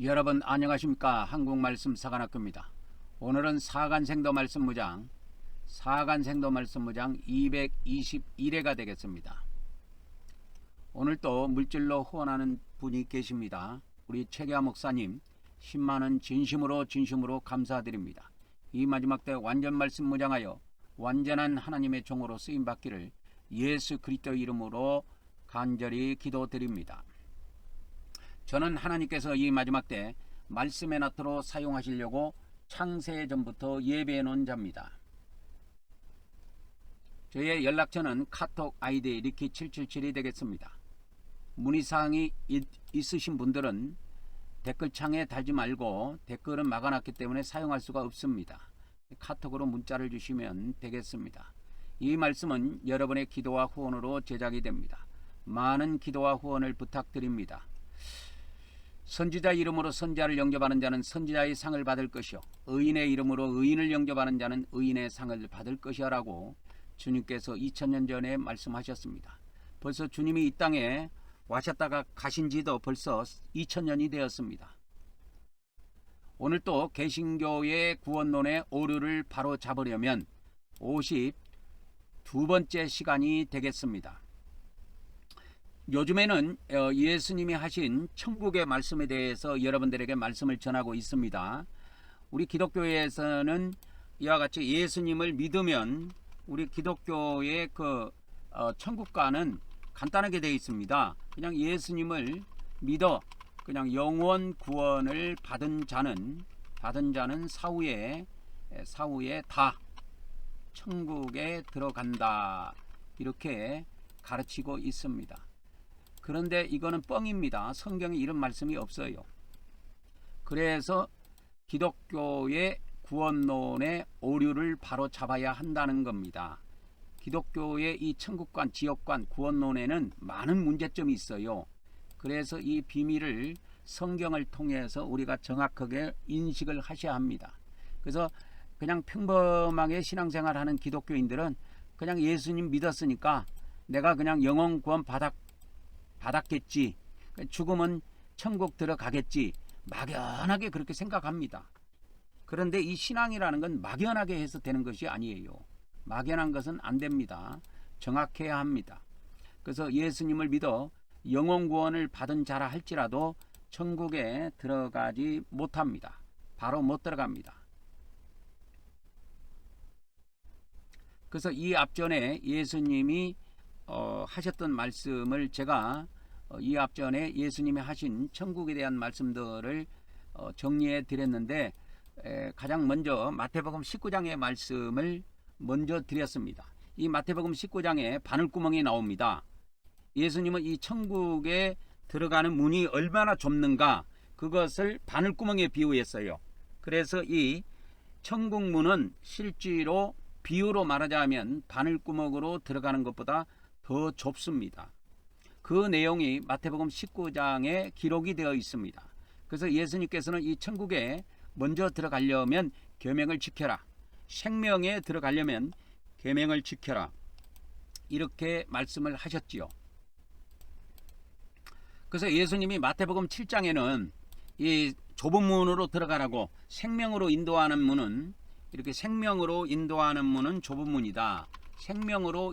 여러분 안녕하십니까? 한국말씀 사관학교입니다. 오늘은 사간생도 말씀무장 221회가 되겠습니다. 오늘 또 물질로 후원하는 분이 계십니다. 우리 최계하 목사님 10만원 진심으로 감사드립니다. 이 마지막 때 완전 말씀 무장하여 완전한 하나님의 종으로 쓰임받기를 예수 그리스도 이름으로 간절히 기도드립니다. 저는 하나님께서 이 마지막 때 말씀의 나트로 사용하시려고 창세 전부터 예배해 놓은 자입니다. 저의 연락처는 카톡 아이디 리키777이 되겠습니다. 문의사항이 있으신 분들은 댓글창에 달지 말고 댓글은 막아놨기 때문에 사용할 수가 없습니다. 카톡으로 문자를 주시면 되겠습니다. 이 말씀은 여러분의 기도와 후원으로 제작이 됩니다. 많은 기도와 후원을 부탁드립니다. 선지자 이름으로 선지자를 영접하는 자는 선지자의 상을 받을 것이요 의인의 이름으로 의인을 영접하는 자는 의인의 상을 받을 것이야 라고 주님께서 2000년 전에 말씀하셨습니다. 벌써 주님이 이 땅에 와셨다가 가신 지도 벌써 2000년이 되었습니다. 오늘 또 개신교의 구원론의 오류를 바로 잡으려면 52번째 시간이 되겠습니다. 요즘에는 예수님이 하신 천국의 말씀에 대해서 여러분들에게 말씀을 전하고 있습니다. 우리 기독교에서는 이와 같이 예수님을 믿으면 우리 기독교의 천국과는 간단하게 되어 있습니다. 그냥 예수님을 믿어 그냥 영원 구원을 받은 자는 사후에 다 천국에 들어간다 이렇게 가르치고 있습니다. 그런데 이거는 뻥입니다. 성경에 이런 말씀이 없어요. 그래서 기독교의 구원론의 오류를 바로 잡아야 한다는 겁니다. 기독교의 이 천국관, 지옥관, 구원론에는 많은 문제점이 있어요. 그래서 이 비밀을 성경을 통해서 우리가 정확하게 인식을 하셔야 합니다. 그래서 그냥 평범하게 신앙생활하는 기독교인들은 그냥 예수님 믿었으니까 내가 그냥 영원 구원 받았겠지, 죽으면 천국 들어가겠지, 막연하게 그렇게 생각합니다. 그런데 이 신앙이라는 건 막연하게 해서 되는 것이 아니에요. 막연한 것은 안 됩니다. 정확해야 합니다. 그래서 예수님을 믿어 영원 구원을 받은 자라 할지라도 천국에 들어가지 못합니다. 바로 못 들어갑니다. 그래서 이 앞전에 예수님이 하셨던 말씀을 제가 이 앞전에 예수님이 하신 천국에 대한 말씀들을 정리해 드렸는데 가장 먼저 마태복음 19장의 말씀을 먼저 드렸습니다. 이 마태복음 19장에 바늘구멍이 나옵니다. 예수님은 이 천국에 들어가는 문이 얼마나 좁는가 그것을 바늘구멍에 비유했어요. 그래서 이 천국 문은 실제로 비유로 말하자면 바늘구멍으로 들어가는 것보다 더 좁습니다. 그 내용이 마태복음 19장에 기록이 되어 있습니다. 그래서 예수님께서는 이 천국에 먼저 들어가려면 계명을 지켜라. 생명에 들어가려면 계명을 지켜라. 이렇게 말씀을 하셨지요. 그래서 예수님이 마태복음 7장에는 이 좁은 문으로 들어가라고 생명으로 인도하는 문은 이렇게 생명으로 인도하는 문은 좁은 문이다. 생명으로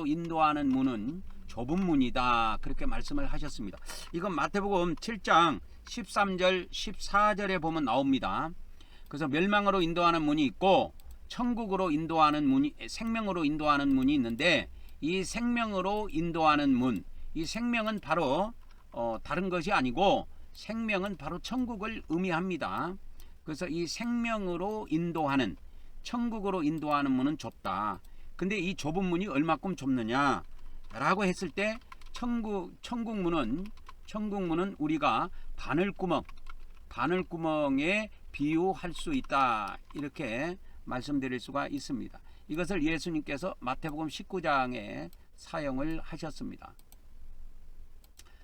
인도하는 문은 좁은 문이다. 그렇게 말씀을 하셨습니다. 이건 마태복음 7장 13절 14절에 보면 나옵니다. 그래서 멸망으로 인도하는 문이 있고 천국으로 인도하는 문이 생명으로 인도하는 문이 있는데 이 생명으로 인도하는 문, 이 생명은 바로 다른 것이 아니고 생명은 바로 천국을 의미합니다. 그래서 이 생명으로 인도하는 천국으로 인도하는 문은 좁다. 근데 이 좁은 문이 얼마큼 좁느냐 라고 했을 때 천국 문은 우리가 바늘구멍에 비유할 수 있다. 이렇게 말씀드릴 수가 있습니다. 이것을 예수님께서 마태복음 19장에 사용을 하셨습니다.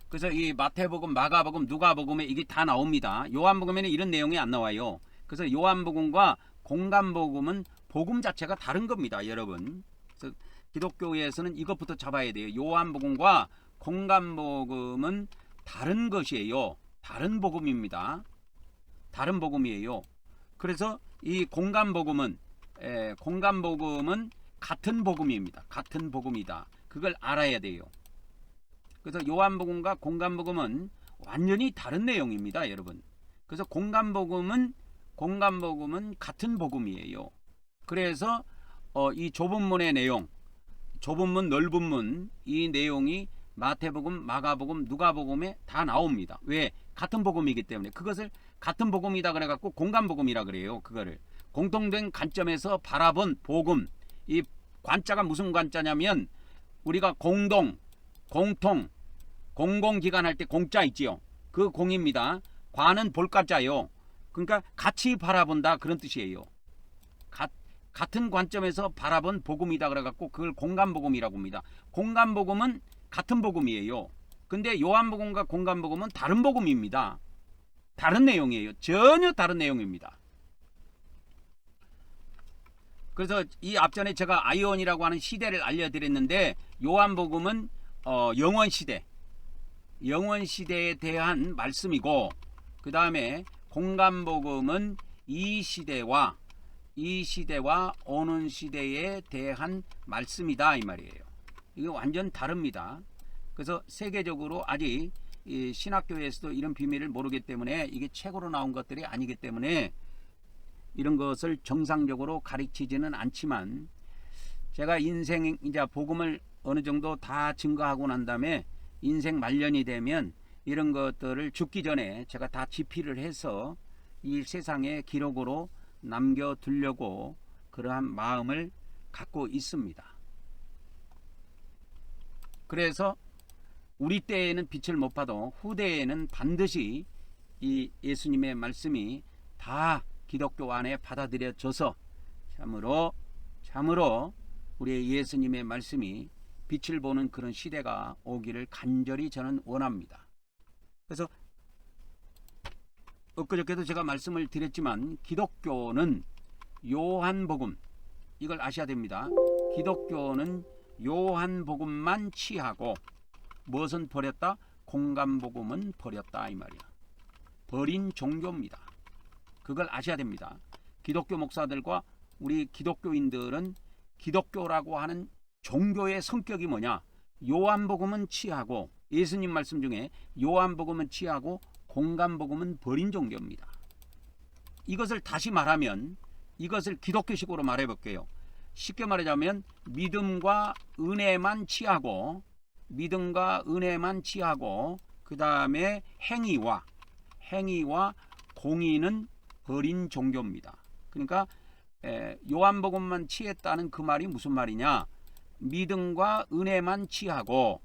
그래서 이 마태복음, 마가복음, 누가복음에 이게 다 나옵니다. 요한복음에는 이런 내용이 안 나와요. 그래서 요한복음과 공간복음은 복음 자체가 다른 겁니다, 여러분. 그래서 기독교에서는 이것부터 잡아야 돼요. 요한복음과 공간복음은 다른 것이에요. 다른 복음입니다. 다른 복음이에요. 그래서 이 공간복음은 같은 복음입니다. 같은 복음이다. 그걸 알아야 돼요. 그래서 요한복음과 공간복음은 완전히 다른 내용입니다, 여러분. 그래서 공간복음은 같은 복음이에요. 그래서 이 좁은 문의 내용, 좁은 문, 넓은 문, 이 내용이 마태복음, 마가복음, 누가복음에 다 나옵니다. 왜? 같은 복음이기 때문에. 그것을 같은 복음이다 그래갖고 공간복음이라 그래요. 그거를 공통된 관점에서 바라본 복음. 이 관자가 무슨 관자냐면 우리가 공동, 공통, 공공기관 할 때 공자 있지요. 그 공입니다. 관은 볼관자요. 그러니까 같이 바라본다 그런 뜻이에요. 같은 관점에서 바라본 복음이다 그래갖고 그걸 공간복음이라고 합니다. 공간복음은 같은 복음이에요. 근데 요한복음과 공간복음은 다른 복음입니다. 다른 내용이에요. 전혀 다른 내용입니다. 그래서 이 앞전에 제가 아이온이라고 하는 시대를 알려드렸는데 요한복음은 영원시대, 영원시대에 대한 말씀이고 그 다음에 공간복음은 이 시대와 오는 시대에 대한 말씀이다 이 말이에요. 이게 완전 다릅니다. 그래서 세계적으로 아직 이 신학교에서도 이런 비밀을 모르기 때문에 이게 책으로 나온 것들이 아니기 때문에 이런 것을 정상적으로 가르치지는 않지만 제가 인생 이제 복음을 어느 정도 다 증거하고 난 다음에 인생 말년이 되면 이런 것들을 죽기 전에 제가 다 집필을 해서 이 세상에 기록으로 남겨두려고 그러한 마음을 갖고 있습니다. 그래서 우리 때에는 빛을 못 봐도 후대에는 반드시 이 예수님의 말씀이 다 기독교 안에 받아들여져서 참으로 우리 예수님의 말씀이 빛을 보는 그런 시대가 오기를 간절히 저는 원합니다. 그래서 엊그저께도 제가 말씀을 드렸지만 기독교는 요한복음, 이걸 아셔야 됩니다. 기독교는 요한복음만 취하고 무엇은 버렸다? 공간복음은 버렸다 이 말이야. 버린 종교입니다. 그걸 아셔야 됩니다. 기독교 목사들과 우리 기독교인들은 기독교라고 하는 종교의 성격이 뭐냐? 요한복음은 취하고 예수님 말씀 중에 요한복음은 취하고 공간복음은 버린 종교입니다. 이것을 다시 말하면 이것을 기독교식으로 말해볼게요. 쉽게 말하자면 믿음과 은혜만 취하고 그 다음에 행위와 공의는 버린 종교입니다. 그러니까 요한복음만 취했다는 그 말이 무슨 말이냐? 믿음과 은혜만 취하고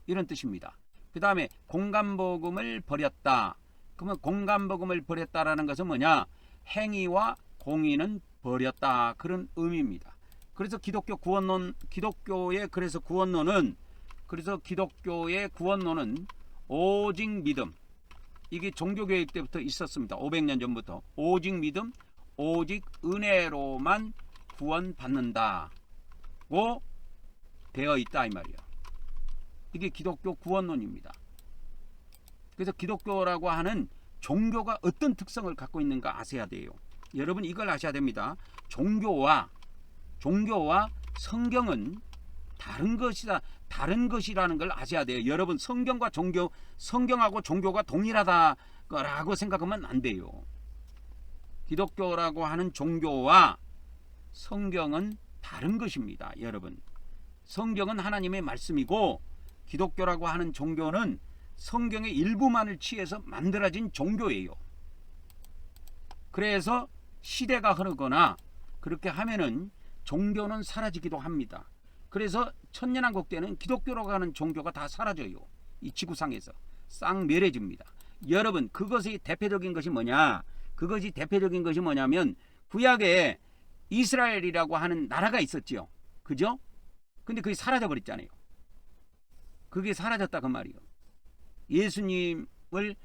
이런 뜻입니다. 그 다음에 공간복음을 버렸다. 그러면 공간복음을 버렸다라는 것은 뭐냐? 행위와 공의는 버렸다 그런 의미입니다. 그래서 기독교의 구원론은 오직 믿음. 이게 종교개혁 때부터 있었습니다. 500년 전부터 오직 믿음, 오직 은혜로만 구원받는다고 되어 있다 이 말이에요. 이게 기독교 구원론입니다. 그래서 기독교라고 하는 종교가 어떤 특성을 갖고 있는가 아셔야 돼요. 여러분 이걸 아셔야 됩니다. 종교와 성경은 다른 것이라는 걸 아셔야 돼요. 여러분 성경하고 종교가 동일하다라고 생각하면 안 돼요. 기독교라고 하는 종교와 성경은 다른 것입니다. 여러분 성경은 하나님의 말씀이고 기독교라고 하는 종교는 성경의 일부만을 취해서 만들어진 종교예요. 그래서 시대가 흐르거나 그렇게 하면은 종교는 사라지기도 합니다. 그래서 천년왕국 때는 기독교라고 하는 종교가 다 사라져요. 이 지구상에서 쌍멸해집니다. 여러분 그것이 대표적인 것이 뭐냐면 구약에 이스라엘이라고 하는 나라가 있었지요. 그죠? 근데 그게 사라져 버렸잖아요. 그게 사라졌다 그 말이에요. 예수님을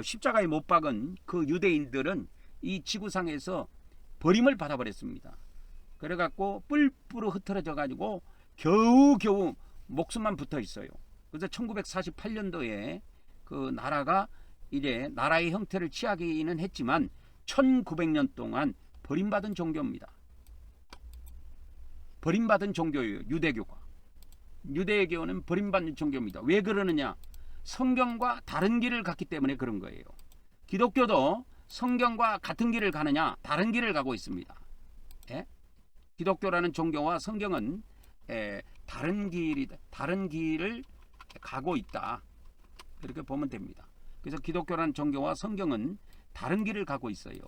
십자가에 못 박은 그 유대인들은 이 지구상에서 버림을 받아버렸습니다. 그래갖고 뿔뿔이 흩어져 가지고 겨우 목숨만 붙어 있어요. 그래서 1948년도에 그 나라가 이제 나라의 형태를 취하기는 했지만 1900년 동안 버림받은 종교입니다. 버림받은 종교예요. 유대교가. 유대교는 버림받는 종교입니다. 왜 그러느냐? 성경과 다른 길을 갔기 때문에 그런 거예요. 기독교도 성경과 같은 길을 가느냐 다른 길을 가고 있습니다. 예? 기독교라는 종교와 성경은 다른 길을 가고 있다. 그렇게 보면 됩니다. 그래서 기독교라는 종교와 성경은 다른 길을 가고 있어요.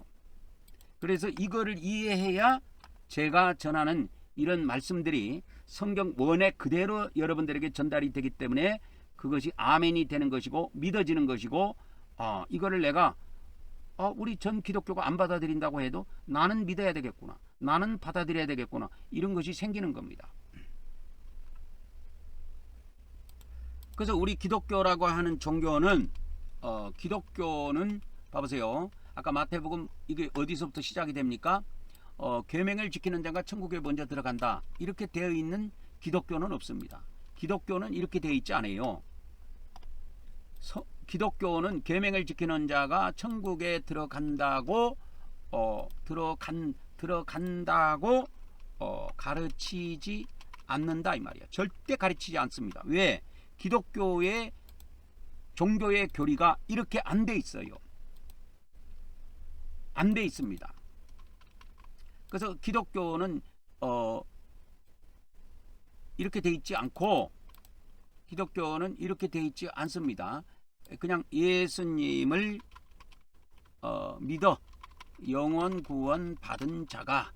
그래서 이거를 이해해야 제가 전하는 이런 말씀들이 성경 원의 그대로 여러분들에게 전달이 되기 때문에 그것이 아멘이 되는 것이고 믿어지는 것이고 이거를 내가 우리 전 기독교가 안 받아들인다고 해도 나는 믿어야 되겠구나. 나는 받아들여야 되겠구나. 이런 것이 생기는 겁니다. 그래서 우리 기독교라고 하는 종교는 기독교는 봐보세요. 아까 마태복음 이게 어디서부터 시작이 됩니까? 계명을 지키는 자가 천국에 먼저 들어간다. 이렇게 되어 있는 기독교는 없습니다. 기독교는 이렇게 되어 있지 않아요. 기독교는 계명을 지키는 자가 천국에 들어간다고 들어간다고 가르치지 않는다 이 말이야. 절대 가르치지 않습니다. 왜? 기독교의 종교의 교리가 이렇게 안 돼 있어요. 안 돼 있습니다. 그래서 기독교는 이렇게 돼 있지 않고 기독교는 이렇게 돼 있지 않습니다. 그냥 예수님을 믿어 영원 구원 받은 자가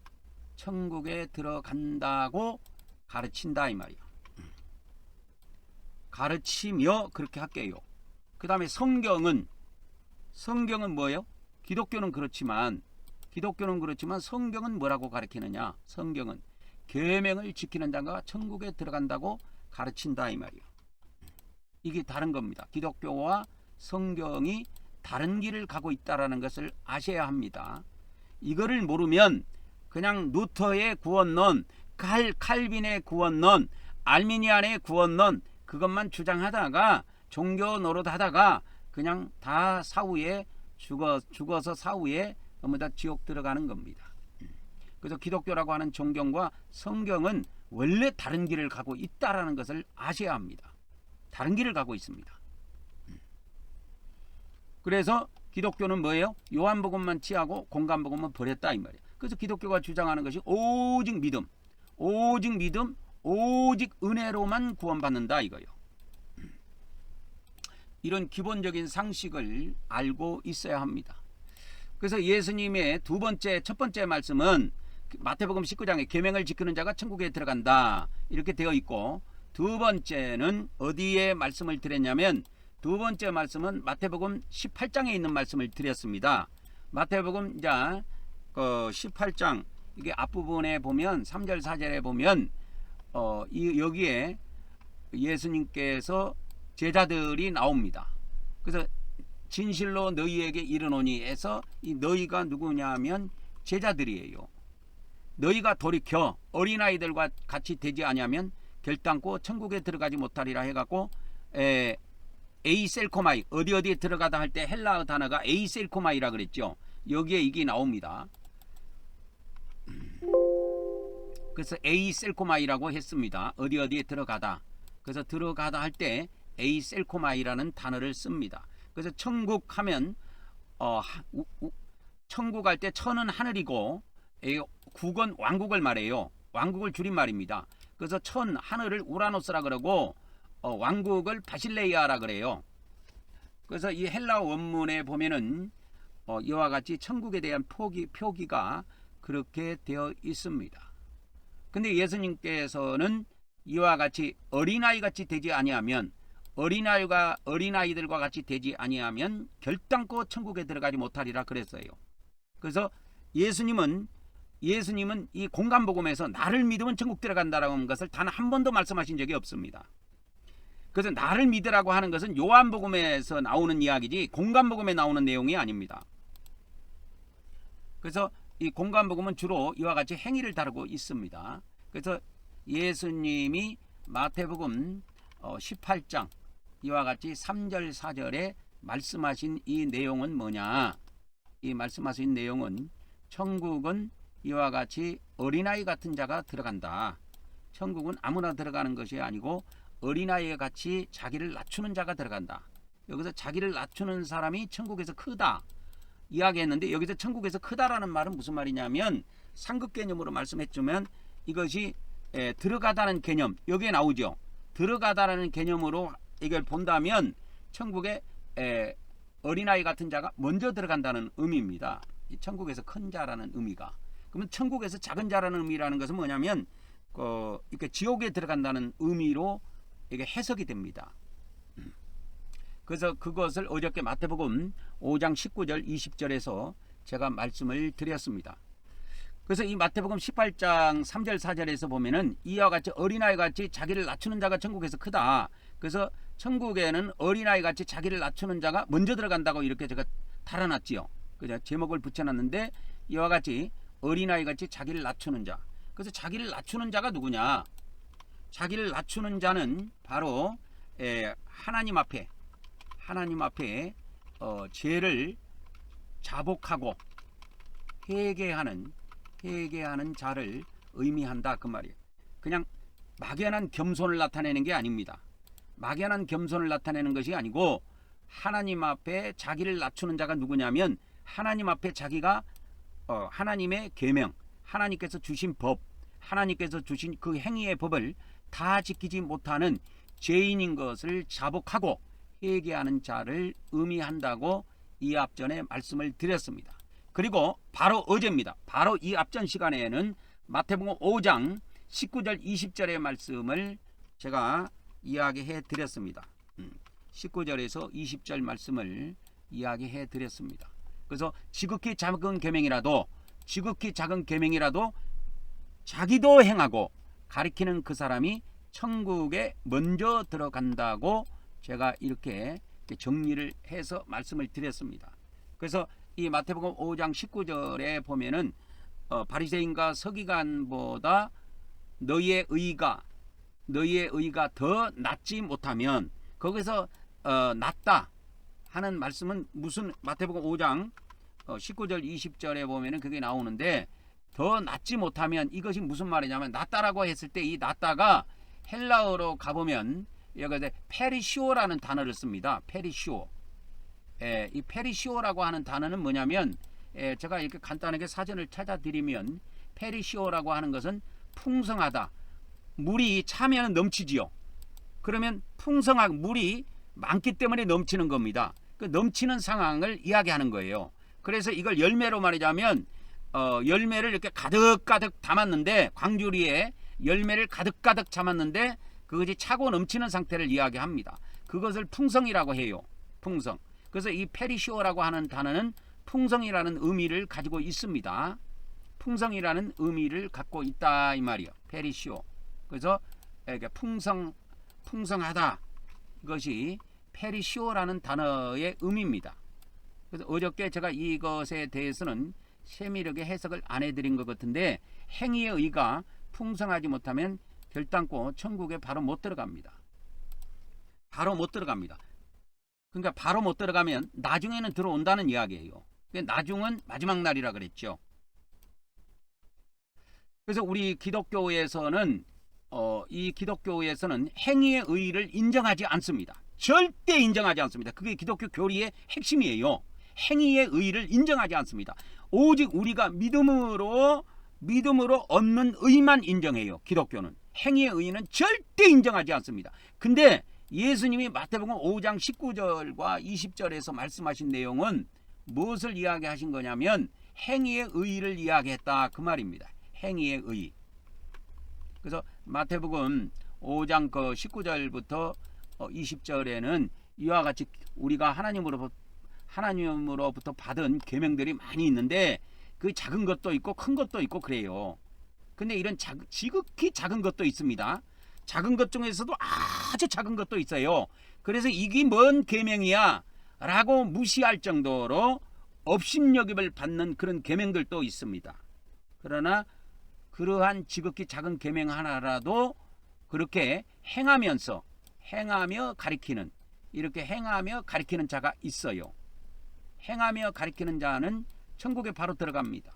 천국에 들어간다고 가르친다 이 말이야. 가르치며 그렇게 할게요. 그 다음에 성경은 뭐예요? 기독교는 그렇지만 성경은 뭐라고 가르치느냐? 성경은 계명을 지키는 자가 천국에 들어간다고 가르친다 이 말이에요. 이게 다른 겁니다. 기독교와 성경이 다른 길을 가고 있다라는 것을 아셔야 합니다. 이거를 모르면 그냥 루터의 구원론, 칼빈의 구원론, 알미니안의 구원론 그것만 주장하다가 종교 노릇하다가 그냥 다 사후에 죽어서 사후에 전부 다 지옥 들어가는 겁니다. 그래서 기독교라고 하는 종교와 성경은 원래 다른 길을 가고 있다라는 것을 아셔야 합니다. 다른 길을 가고 있습니다. 그래서 기독교는 뭐예요? 요한복음만 취하고 공간복음은 버렸다 이 말이에요. 그래서 기독교가 주장하는 것이 오직 믿음, 오직 은혜로만 구원받는다 이거예요. 이런 기본적인 상식을 알고 있어야 합니다. 그래서 예수님의 첫 번째 말씀은 마태복음 19장에 계명을 지키는 자가 천국에 들어간다 이렇게 되어 있고, 두 번째는 어디에 말씀을 드렸냐면 두 번째 말씀은 마태복음 18장에 있는 말씀을 드렸습니다. 마태복음 18장 이게 앞부분에 보면 3절 4절에 보면 여기에 예수님께서 제자들이 나옵니다. 그래서 진실로 너희에게 이르노니 해서 이 너희가 누구냐면 제자들이에요. 너희가 돌이켜 어린아이들과 같이 되지 아니하면 결단코 천국에 들어가지 못하리라 해갖고 에이셀코마이 어디에 들어가다 할 때 헬라어 단어가 에이셀코마이라 그랬죠. 여기에 이게 나옵니다. 그래서 에이셀코마이라고 했습니다. 어디에 들어가다. 그래서 들어가다 할 때 에이셀코마이라는 단어를 씁니다. 그래서 천국 하면 천국 할 때 천은 하늘이고 국은 왕국을 말해요. 왕국을 줄임말입니다. 그래서 하늘을 우라노스라 그러고 왕국을 바실레이아라 그래요. 그래서 이 헬라어 원문에 보면은 이와 같이 천국에 대한 표기가 그렇게 되어 있습니다. 근데 예수님께서는 이와 같이 어린아이같이 되지 아니하면 어린아이들과 같이 되지 아니하면 결단코 천국에 들어가지 못하리라 그랬어요. 그래서 예수님은 이 공간복음에서 나를 믿으면 천국 들어간다라는 것을 단 한 번도 말씀하신 적이 없습니다. 그래서 나를 믿으라고 하는 것은 요한복음에서 나오는 이야기지 공간복음에 나오는 내용이 아닙니다. 그래서 이 공간복음은 주로 이와 같이 행위를 다루고 있습니다. 그래서 예수님이 마태복음 18장 이와 같이 3절 4절에 말씀하신 이 내용은 뭐냐? 이 말씀하신 내용은 천국은 이와 같이 어린아이 같은 자가 들어간다. 천국은 아무나 들어가는 것이 아니고 어린아이와 같이 자기를 낮추는 자가 들어간다. 여기서 자기를 낮추는 사람이 천국에서 크다 이야기했는데, 여기서 천국에서 크다라는 말은 무슨 말이냐면 상급 개념으로 말씀했지만 이것이 들어가다는 개념 여기에 나오죠. 들어가다라는 개념으로 이걸 본다면 천국에 어린아이 같은 자가 먼저 들어간다는 의미입니다. 이 천국에서 큰 자라는 의미가. 그러면 천국에서 작은 자라는 의미라는 것은 뭐냐면 이렇게 지옥에 들어간다는 의미로 이게 해석이 됩니다. 그래서 그것을 어저께 마태복음 5장 19절 20절에서 제가 말씀을 드렸습니다. 그래서 이 마태복음 18장 3절 4절에서 보면은 이와 같이 어린아이 같이 자기를 낮추는 자가 천국에서 크다. 그래서 천국에는 어린아이 같이 자기를 낮추는 자가 먼저 들어간다고 이렇게 제가 달아놨지요. 그죠? 제목을 붙여놨는데 이와 같이 어린아이 같이 자기를 낮추는 자. 그래서 자기를 낮추는 자가 누구냐? 자기를 낮추는 자는 바로 하나님 앞에 죄를 자복하고 회개하는 자를 의미한다 그 말이에요. 그냥 막연한 겸손을 나타내는 게 아닙니다. 막연한 겸손을 나타내는 것이 아니고 하나님 앞에 자기를 낮추는 자가 누구냐면 하나님 앞에 자기가 하나님의 계명, 하나님께서 주신 법, 하나님께서 주신 그 행위의 법을 다 지키지 못하는 죄인인 것을 자복하고 회개하는 자를 의미한다고 이 앞전에 말씀을 드렸습니다. 그리고 바로 어제입니다. 바로 이 앞전 시간에는 마태복음 5장 19절 20절의 말씀을 제가 이야기해 드렸습니다. 19절에서 20절 말씀을 이야기해 드렸습니다. 그래서 지극히 작은 계명이라도 자기도 행하고 가리키는 그 사람이 천국에 먼저 들어간다고 제가 이렇게 정리를 해서 말씀을 드렸습니다. 그래서 이 마태복음 5장 19절에 보면은 바리새인과 서기관보다 너희의 의가 더 낫지 못하면, 거기서 낫다 하는 말씀은 무슨 마태복음 5장 19절 20절에 보면은 그게 나오는데, 더 낫지 못하면 이것이 무슨 말이냐면 낫다라고 했을 때 이 낫다가 헬라어로 가보면 여기서 페리시오라는 단어를 씁니다. 페리시오. 이 페리시오라고 하는 단어는 뭐냐면 제가 이렇게 간단하게 사전을 찾아드리면 페리시오라고 하는 것은 풍성하다. 물이 차면 넘치지요. 그러면 풍성하고 물이 많기 때문에 넘치는 겁니다. 그 넘치는 상황을 이야기하는 거예요. 그래서 이걸 열매로 말하자면 열매를 이렇게 가득가득 담았는데, 광주리에 열매를 가득가득 담았는데 그것이 차고 넘치는 상태를 이야기합니다. 그것을 풍성이라고 해요. 풍성. 그래서 이 페리시오라고 하는 단어는 풍성이라는 의미를 가지고 있습니다. 풍성이라는 의미를 갖고 있다 이 말이요. 페리시오. 그래서 이렇게 풍성하다. 이것이 페리시오라는 단어의 의미입니다. 그래서 어저께 제가 이것에 대해서는 세밀하게 해석을 안 해드린 것 같은데, 행위의 의가 풍성하지 못하면 결단코 천국에 바로 못 들어갑니다. 바로 못 들어갑니다. 그러니까 바로 못 들어가면 나중에는 들어온다는 이야기예요. 나중은 마지막 날이라 그랬죠. 그래서 우리 기독교에서는 이 기독교에서는 행위의 의를 인정하지 않습니다. 절대 인정하지 않습니다. 그게 기독교 교리의 핵심이에요. 행위의 의를 인정하지 않습니다. 오직 우리가 믿음으로 얻는 의만 인정해요. 기독교는 행위의 의는 절대 인정하지 않습니다. 근데 예수님이 마태복음 5장 19절과 20절에서 말씀하신 내용은 무엇을 이야기하신 거냐면 행위의 의를 이야기했다 그 말입니다. 행위의 의. 그래서 마태복음 5장 19절부터 20절에는 이와 같이 우리가 하나님으로부터 받은 계명들이 많이 있는데, 그 작은 것도 있고 큰 것도 있고 그래요. 근데 이런 지극히 작은 것도 있습니다. 작은 것 중에서도 아주 작은 것도 있어요. 그래서 이게 뭔 계명이야 라고 무시할 정도로 업신여김을 받는 그런 계명들도 있습니다. 그러나 그러한 지극히 작은 계명 하나라도 그렇게 행하며 가리키는 이렇게 행하며 가리키는 자가 있어요. 행하며 가리키는 자는 천국에 바로 들어갑니다.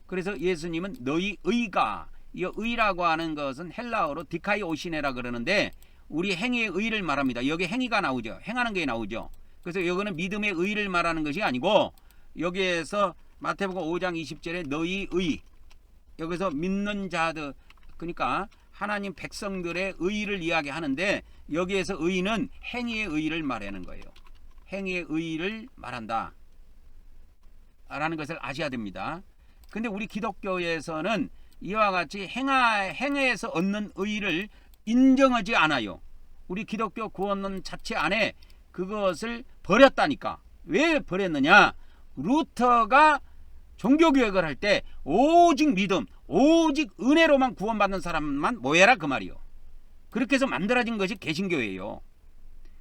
그래서 예수님은 너희 의가, 이 의라고 하는 것은 헬라어로 디카이오시네라 그러는데 우리 행위의 의를 말합니다. 여기 행위가 나오죠. 행하는 게 나오죠. 그래서 여기는 믿음의 의를 말하는 것이 아니고 여기에서 마태복음 5장 20절에 너희 의, 여기서 믿는 자들, 그러니까 하나님 백성들의 의를 이야기하는데 여기에서 의는 행위의 의를 말하는 거예요. 행위의 의를 말한다 라는 것을 아셔야 됩니다. 근데 우리 기독교에서는 이와 같이 행해서 얻는 의를 인정하지 않아요. 우리 기독교 구원론 자체 안에 그것을 버렸다니까. 왜 버렸느냐? 루터가 종교개혁을 할 때 오직 믿음, 오직 은혜로만 구원받는 사람만 모여라 그 말이요. 그렇게 해서 만들어진 것이 개신교예요.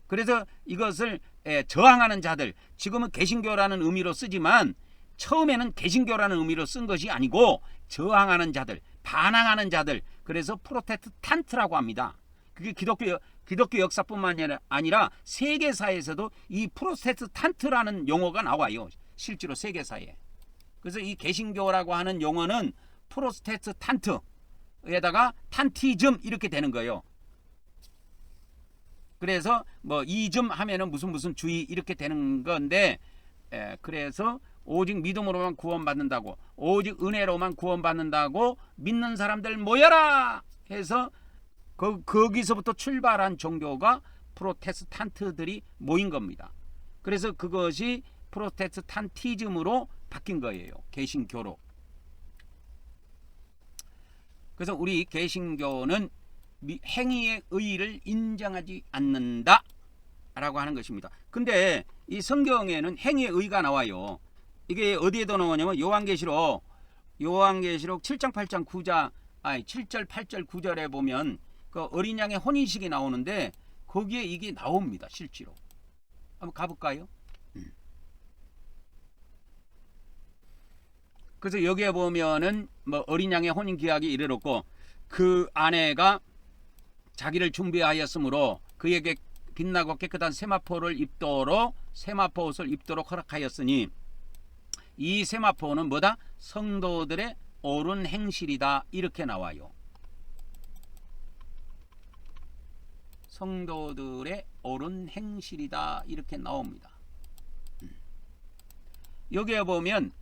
그래서 이것을 저항하는 자들, 지금은 개신교라는 의미로 쓰지만 처음에는 개신교라는 의미로 쓴 것이 아니고 저항하는 자들, 반항하는 자들, 그래서 프로테스탄트라고 합니다. 그게 기독교 역사뿐만 아니라 세계사에서도 이 프로테스탄트라는 용어가 나와요. 실제로 세계사에. 그래서 이 개신교라고 하는 용어는 프로테스탄트에다가 탄티즘 이렇게 되는 거예요. 그래서 뭐 이즘 하면은 무슨 주의 이렇게 되는 건데, 그래서 오직 믿음으로만 구원받는다고, 오직 은혜로만 구원받는다고 믿는 사람들 모여라 해서 거기서부터 출발한 종교가 프로테스탄트들이 모인 겁니다. 그래서 그것이 프로테스탄티즘으로 바뀐 거예요. 개신교로. 그래서 우리 개신교는 행위의 의의를 인정하지 않는다 라고 하는 것입니다. 근데 이 성경에는 행위의 의의가 나와요. 이게 어디에도 나오냐면 요한계시록 7장 8장 9장 7절 8절 9절에 보면 그 어린 양의 혼인식이 나오는데 거기에 이게 나옵니다. 실제로. 한번 가볼까요? 그래서 여기에 보면은 뭐 어린 양의 혼인 기약이 이르렀고 그 아내가 자기를 준비하였으므로 그에게 빛나고 깨끗한 세마포 옷을 입도록 허락하였으니 이 세마포는 뭐다? 성도들의 옳은 행실이다 이렇게 나와요. 성도들의 옳은 행실이다 이렇게 나옵니다. 여기에 보면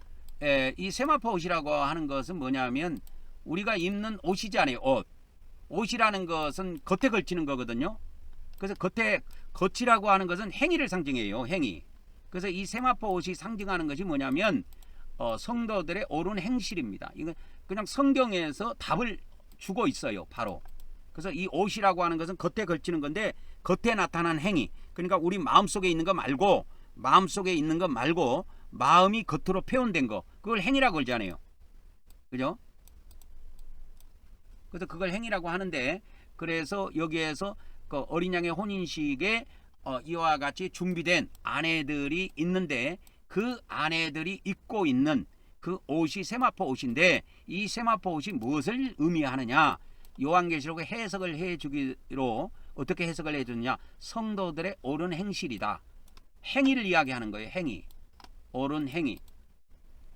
이 세마포 옷이라고 하는 것은 뭐냐면 우리가 입는 옷이잖아요. 옷이라는 것은 겉에 걸치는 거거든요. 그래서 겉이라고 하는 것은 행위를 상징해요. 행위. 그래서 이 세마포 옷이 상징하는 것이 뭐냐면 성도들의 옳은 행실입니다. 이건 그냥 성경에서 답을 주고 있어요. 바로. 그래서 이 옷이라고 하는 것은 겉에 걸치는 건데 겉에 나타난 행위. 그러니까 우리 마음속에 있는 거 말고 마음이 겉으로 표현된 거. 그걸 행위라고 그러잖아요. 그죠? 그래서 그걸 행위라고 하는데 그래서 여기에서 그 어린 양의 혼인식에 이와 같이 준비된 아내들이 있는데 그 아내들이 입고 있는 그 옷이 세마포 옷인데 이 세마포 옷이 무엇을 의미하느냐? 요한계시록에 해석을 해주기로 어떻게 해석을 해주느냐? 성도들의 옳은 행실이다. 행위를 이야기하는 거예요. 행위. 옳은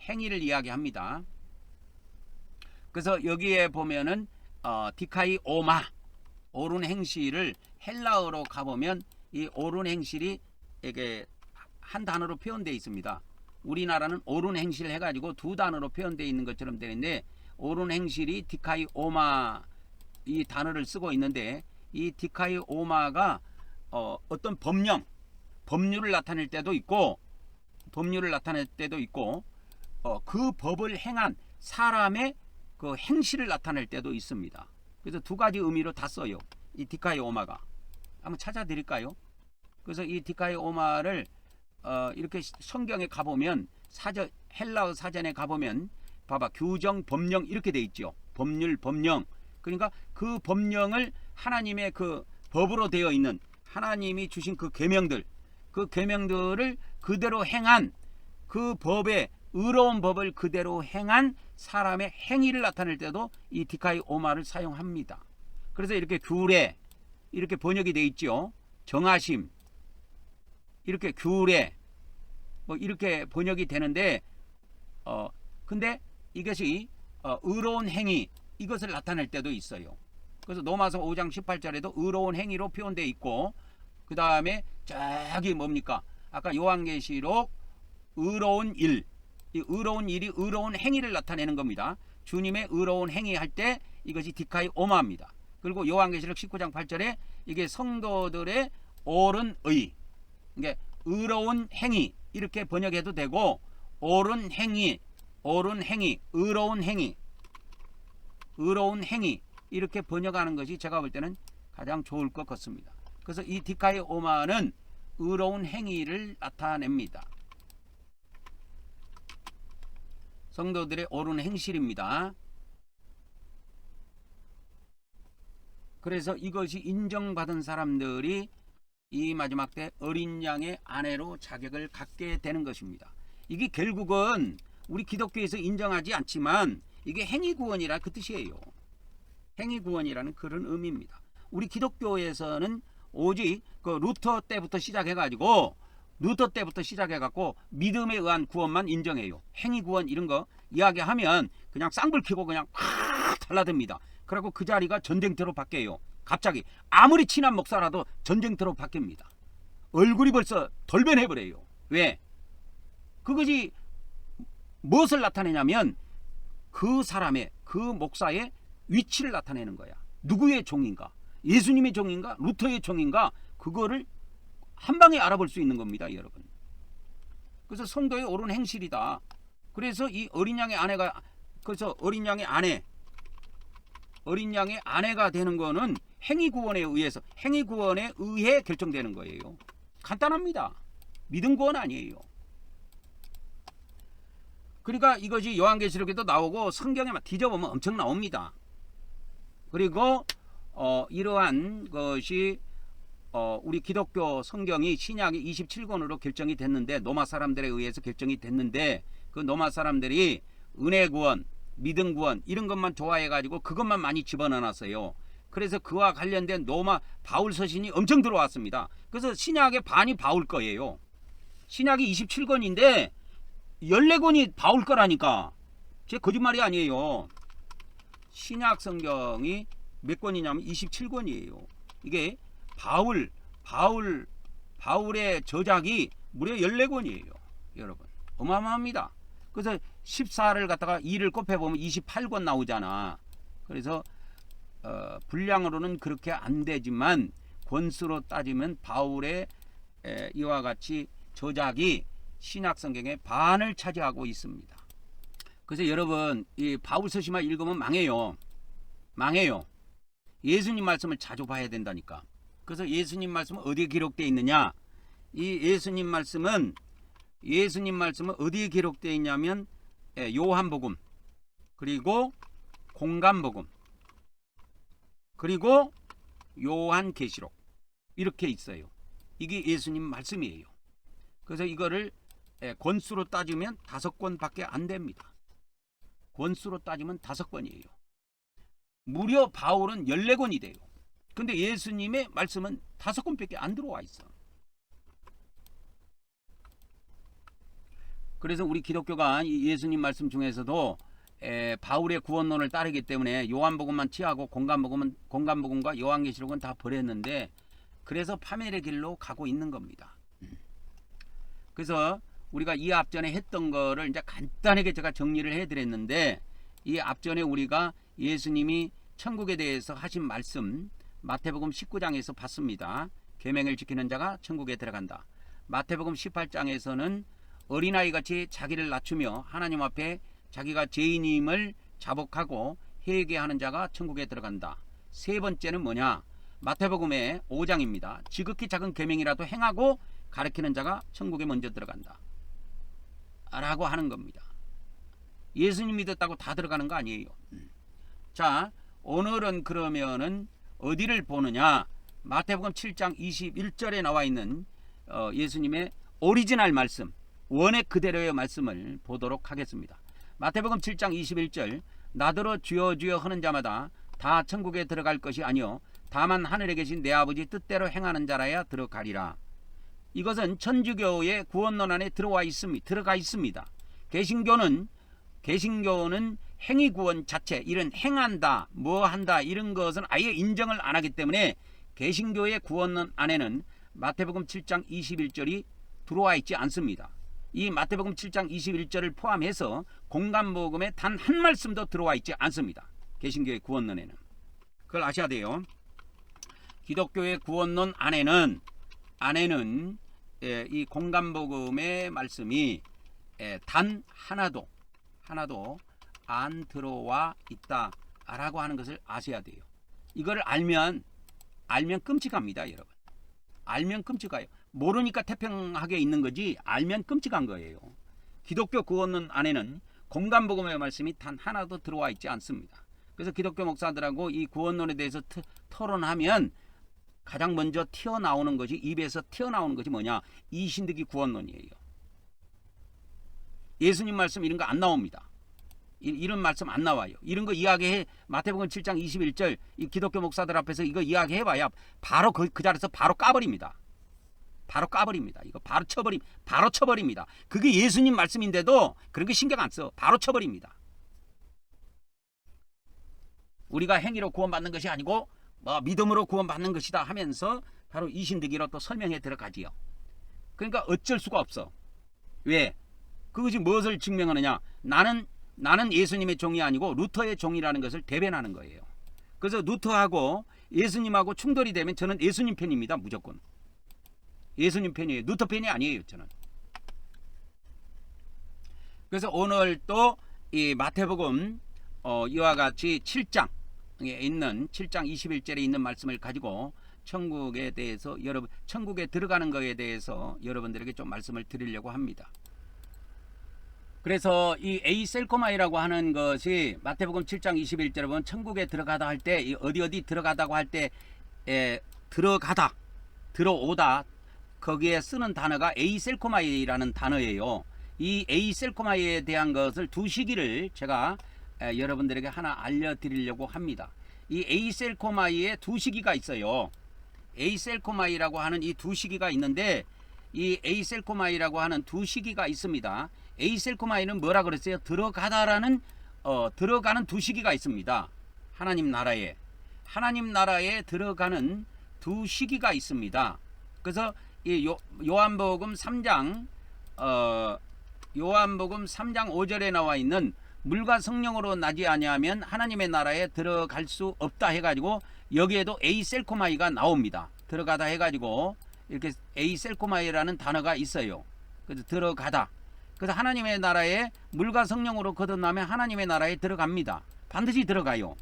행위를 이야기합니다. 그래서 여기에 보면은 디카이 오마 옳은 행실을 헬라어로 가보면 이 옳은 행실이 이게 한 단어로 표현되어 있습니다. 우리나라는 옳은 행실 해가지고 두 단어로 표현되어 있는 것처럼 되는데 옳은 행실이 디카이 오마 이 단어를 쓰고 있는데 이 디카이 오마가 어떤 법률을 나타낼 때도 있고 그 법을 행한 사람의 그 행실을 나타낼 때도 있습니다. 그래서 두 가지 의미로 다 써요. 이 디카이 오마가. 한번 찾아드릴까요? 그래서 이 디카이 오마를 이렇게 성경에 가보면 헬라어 사전에 가보면 봐봐 규정 법령 이렇게 돼 있죠. 법률 법령. 그러니까 그 법령을 하나님의 그 법으로 되어 있는 하나님이 주신 그 계명들을 그대로 행한 그 법의 의로운 법을 그대로 행한 사람의 행위를 나타낼 때도 이 디카이 오마를 사용합니다. 그래서 이렇게 규례 이렇게 번역이 되어 있죠. 정하심 이렇게 규례 뭐 이렇게 번역이 되는데 근데 이것이 의로운 행위 이것을 나타낼 때도 있어요. 그래서 로마서 5장 18절에도 의로운 행위로 표현되어 있고 그 다음에 저기 뭡니까 아까 요한계시록 의로운 일, 이 의로운 일이 의로운 행위를 나타내는 겁니다. 주님의 의로운 행위 할 때 이것이 디카이 오마입니다. 그리고 요한계시록 19장 8절에 이게 성도들의 옳은 의, 이게 의로운 행위 이렇게 번역해도 되고 옳은 행위, 의로운 행위, 의로운 행위 이렇게 번역하는 것이 제가 볼 때는 가장 좋을 것 같습니다. 그래서 이 디카이 오마는 의로운 행위를 나타냅니다. 성도들의 옳은 행실입니다. 그래서 이것이 인정받은 사람들이 이 마지막 때 어린 양의 아내로 자격을 갖게 되는 것입니다. 이게 결국은 우리 기독교에서 인정하지 않지만 이게 행위구원이라 그 뜻이에요. 행위구원이라는 그런 의미입니다. 우리 기독교에서는 오직 그 루터 때부터 시작해가지고 믿음에 의한 구원만 인정해요. 행위구원 이런 거 이야기하면 그냥 쌍불 켜고 그냥 팍 달라듭니다. 그리고 그 자리가 전쟁터로 바뀌어요. 갑자기 아무리 친한 목사라도 전쟁터로 바뀝니다. 얼굴이 벌써 돌변해버려요. 왜? 그것이 무엇을 나타내냐면 그 사람의 그 목사의 위치를 나타내는 거야. 누구의 종인가? 예수님의 종인가? 루터의 종인가? 그거를 한 방에 알아볼 수 있는 겁니다, 여러분. 그래서 성도의 옳은 행실이다. 그래서 이 어린 양의 아내가 그래서 어린 양의 아내가 되는 거는 행위구원에 의해 결정되는 거예요. 간단합니다. 믿음 구원 아니에요. 그러니까 이것이 요한계시록에도 나오고 성경에만 뒤져보면 엄청 나옵니다. 그리고 이러한 것이 우리 기독교 성경이 신약이 27권으로 결정이 됐는데 로마 사람들에 의해서 결정이 됐는데 그 로마 사람들이 은혜 구원, 믿음 구원 이런 것만 좋아해가지고 그것만 많이 집어넣어놨어요. 그래서 그와 관련된 로마 바울 서신이 엄청 들어왔습니다. 그래서 신약의 반이 바울 거예요. 신약이 27권인데 14권이 바울 거라니까. 제 거짓말이 아니에요. 신약 성경이 몇 권이냐면 27권이에요. 이게 바울의 저작이 무려 14권이에요. 여러분 어마어마합니다. 그래서 14를 갖다가 2를 곱해보면 28권 나오잖아. 그래서 분량으로는 그렇게 안 되지만 권수로 따지면 바울의 이와 같이 저작이 신약 성경의 반을 차지하고 있습니다. 그래서 여러분 이 바울 서신만 읽으면 망해요. 예수님 말씀을 자주 봐야 된다니까. 그래서 예수님 말씀은 어디에 기록되어 있느냐? 이 예수님 말씀은 어디에 기록되어 있냐면 요한복음 그리고 공간복음 그리고 요한계시록 이렇게 있어요. 이게 예수님 말씀이에요. 그래서 이거를 권수로 따지면 5권밖에 안 됩니다. 권수로 따지면 5권이에요. 무려 바울은 14권이 돼요. 근데 예수님의 말씀은 5권밖에 안 들어와 있어. 그래서 우리 기독교가 예수님 말씀 중에서도 바울의 구원론을 따르기 때문에 요한복음만 취하고 공간복음과 요한계시록은 다 버렸는데 그래서 파멸의 길로 가고 있는 겁니다. 그래서 우리가 이 앞전에 했던 거를 이제 간단하게 제가 정리를 해드렸는데 이 앞전에 우리가 예수님이 천국에 대해서 하신 말씀 마태복음 19장에서 봤습니다. 계명을 지키는 자가 천국에 들어간다. 마태복음 18장에서는 어린아이 같이 자기를 낮추며 하나님 앞에 자기가 죄인임을 자복하고 회개하는 자가 천국에 들어간다. 세 번째는 뭐냐? 마태복음의 5장입니다. 지극히 작은 계명이라도 행하고 가르치는 자가 천국에 먼저 들어간다. 라고 하는 겁니다. 예수님 믿었다고 다 들어가는 거 아니에요. 자, 오늘은 그러면은 어디를 보느냐? 마태복음 7장 21절에 나와 있는 예수님의 오리지널 말씀, 원의 그대로의 말씀을 보도록 하겠습니다. 마태복음 7장 21절 나더러 주여 주여 하는 자마다 다 천국에 들어갈 것이 아니요 다만 하늘에 계신 내 아버지 뜻대로 행하는 자라야 들어가리라. 이것은 천주교의 구원론 안에 들어가 있습니다. 개신교는 행위 구원 자체, 이런 행한다, 뭐 한다 이런 것은 아예 인정을 안 하기 때문에 개신교의 구원론 안에는 마태복음 7장 21절이 들어와 있지 않습니다. 이 마태복음 7장 21절을 포함해서 공감복음에 단 한 말씀도 들어와 있지 않습니다. 개신교의 구원론에는. 그걸 아셔야 돼요. 기독교의 구원론 안에는 이 공감복음의 말씀이 단 하나도 안 들어와 있다라고 하는 것을 아셔야 돼요. 이걸 알면 끔찍합니다, 여러분. 알면 끔찍해요. 모르니까 태평하게 있는 거지 알면 끔찍한 거예요. 기독교 구원론 안에는 공감복음의 말씀이 단 하나도 들어와 있지 않습니다. 그래서 기독교 목사들하고 이 구원론에 대해서 토론하면 가장 먼저 입에서 튀어나오는 것이 뭐냐? 이신득이 구원론이에요. 예수님 말씀 이런 거 안 나옵니다. 이런 말씀 안 나와요. 이런 거 이야기해. 마태복음 7장 21절 이 기독교 목사들 앞에서 이거 이야기해봐야 바로 그 자리에서 바로 까버립니다. 이거 바로 쳐버립니다. 그게 예수님 말씀인데도 그런 게 신경 안 써. 바로 쳐버립니다. 우리가 행위로 구원받는 것이 아니고 믿음으로 구원받는 것이다 하면서 바로 이신득이로 또 설명해 들어가지요. 그러니까 어쩔 수가 없어. 왜? 그것이 무엇을 증명하느냐? 나는 예수님의 종이 아니고 루터의 종이라는 것을 대변하는 거예요. 그래서 루터하고 예수님하고 충돌이 되면 저는 예수님 편입니다. 무조건. 예수님 편이에요. 루터 편이 아니에요. 저는. 그래서 오늘 또 이 마태복음 이와 같이 7장에 있는 7장 21절에 있는 말씀을 가지고 천국에 대해서 천국에 들어가는 것에 대해서 여러분들에게 좀 말씀을 드리려고 합니다. 그래서 이 에이셀코마이라고 하는 것이 마태복음 7장 21절에 보면 천국에 들어가다 할 때 어디 들어가다고 할 때 들어오다 거기에 쓰는 단어가 에이셀코마이라는 단어예요. 이 에이셀코마이에 대한 것을 두 시기를 제가 여러분들에게 하나 알려드리려고 합니다. 이 에이셀코마이에 두 시기가 있어요. 에이셀코마이라고 하는 이 두 시기가 있는데 이 에이셀코마이라고 하는 두 시기가 있습니다. 에이셀코마이는 뭐라 그랬어요? 들어가는 두 시기가 있습니다. 하나님 나라에 들어가는 두 시기가 있습니다. 그래서 이 요한복음 3장 5절에 나와 있는 물과 성령으로 나지 아니하면 하나님의 나라에 들어갈 수 없다 해가지고 여기에도 에이셀코마이가 나옵니다. 들어가다 해가지고 이렇게 에이셀코마이라는 단어가 있어요. 그래서 들어가다. 그래서 하나님의 나라에 물과 성령으로 거듭나면 하나님의 나라에 들어갑니다. 반드시 들어가요.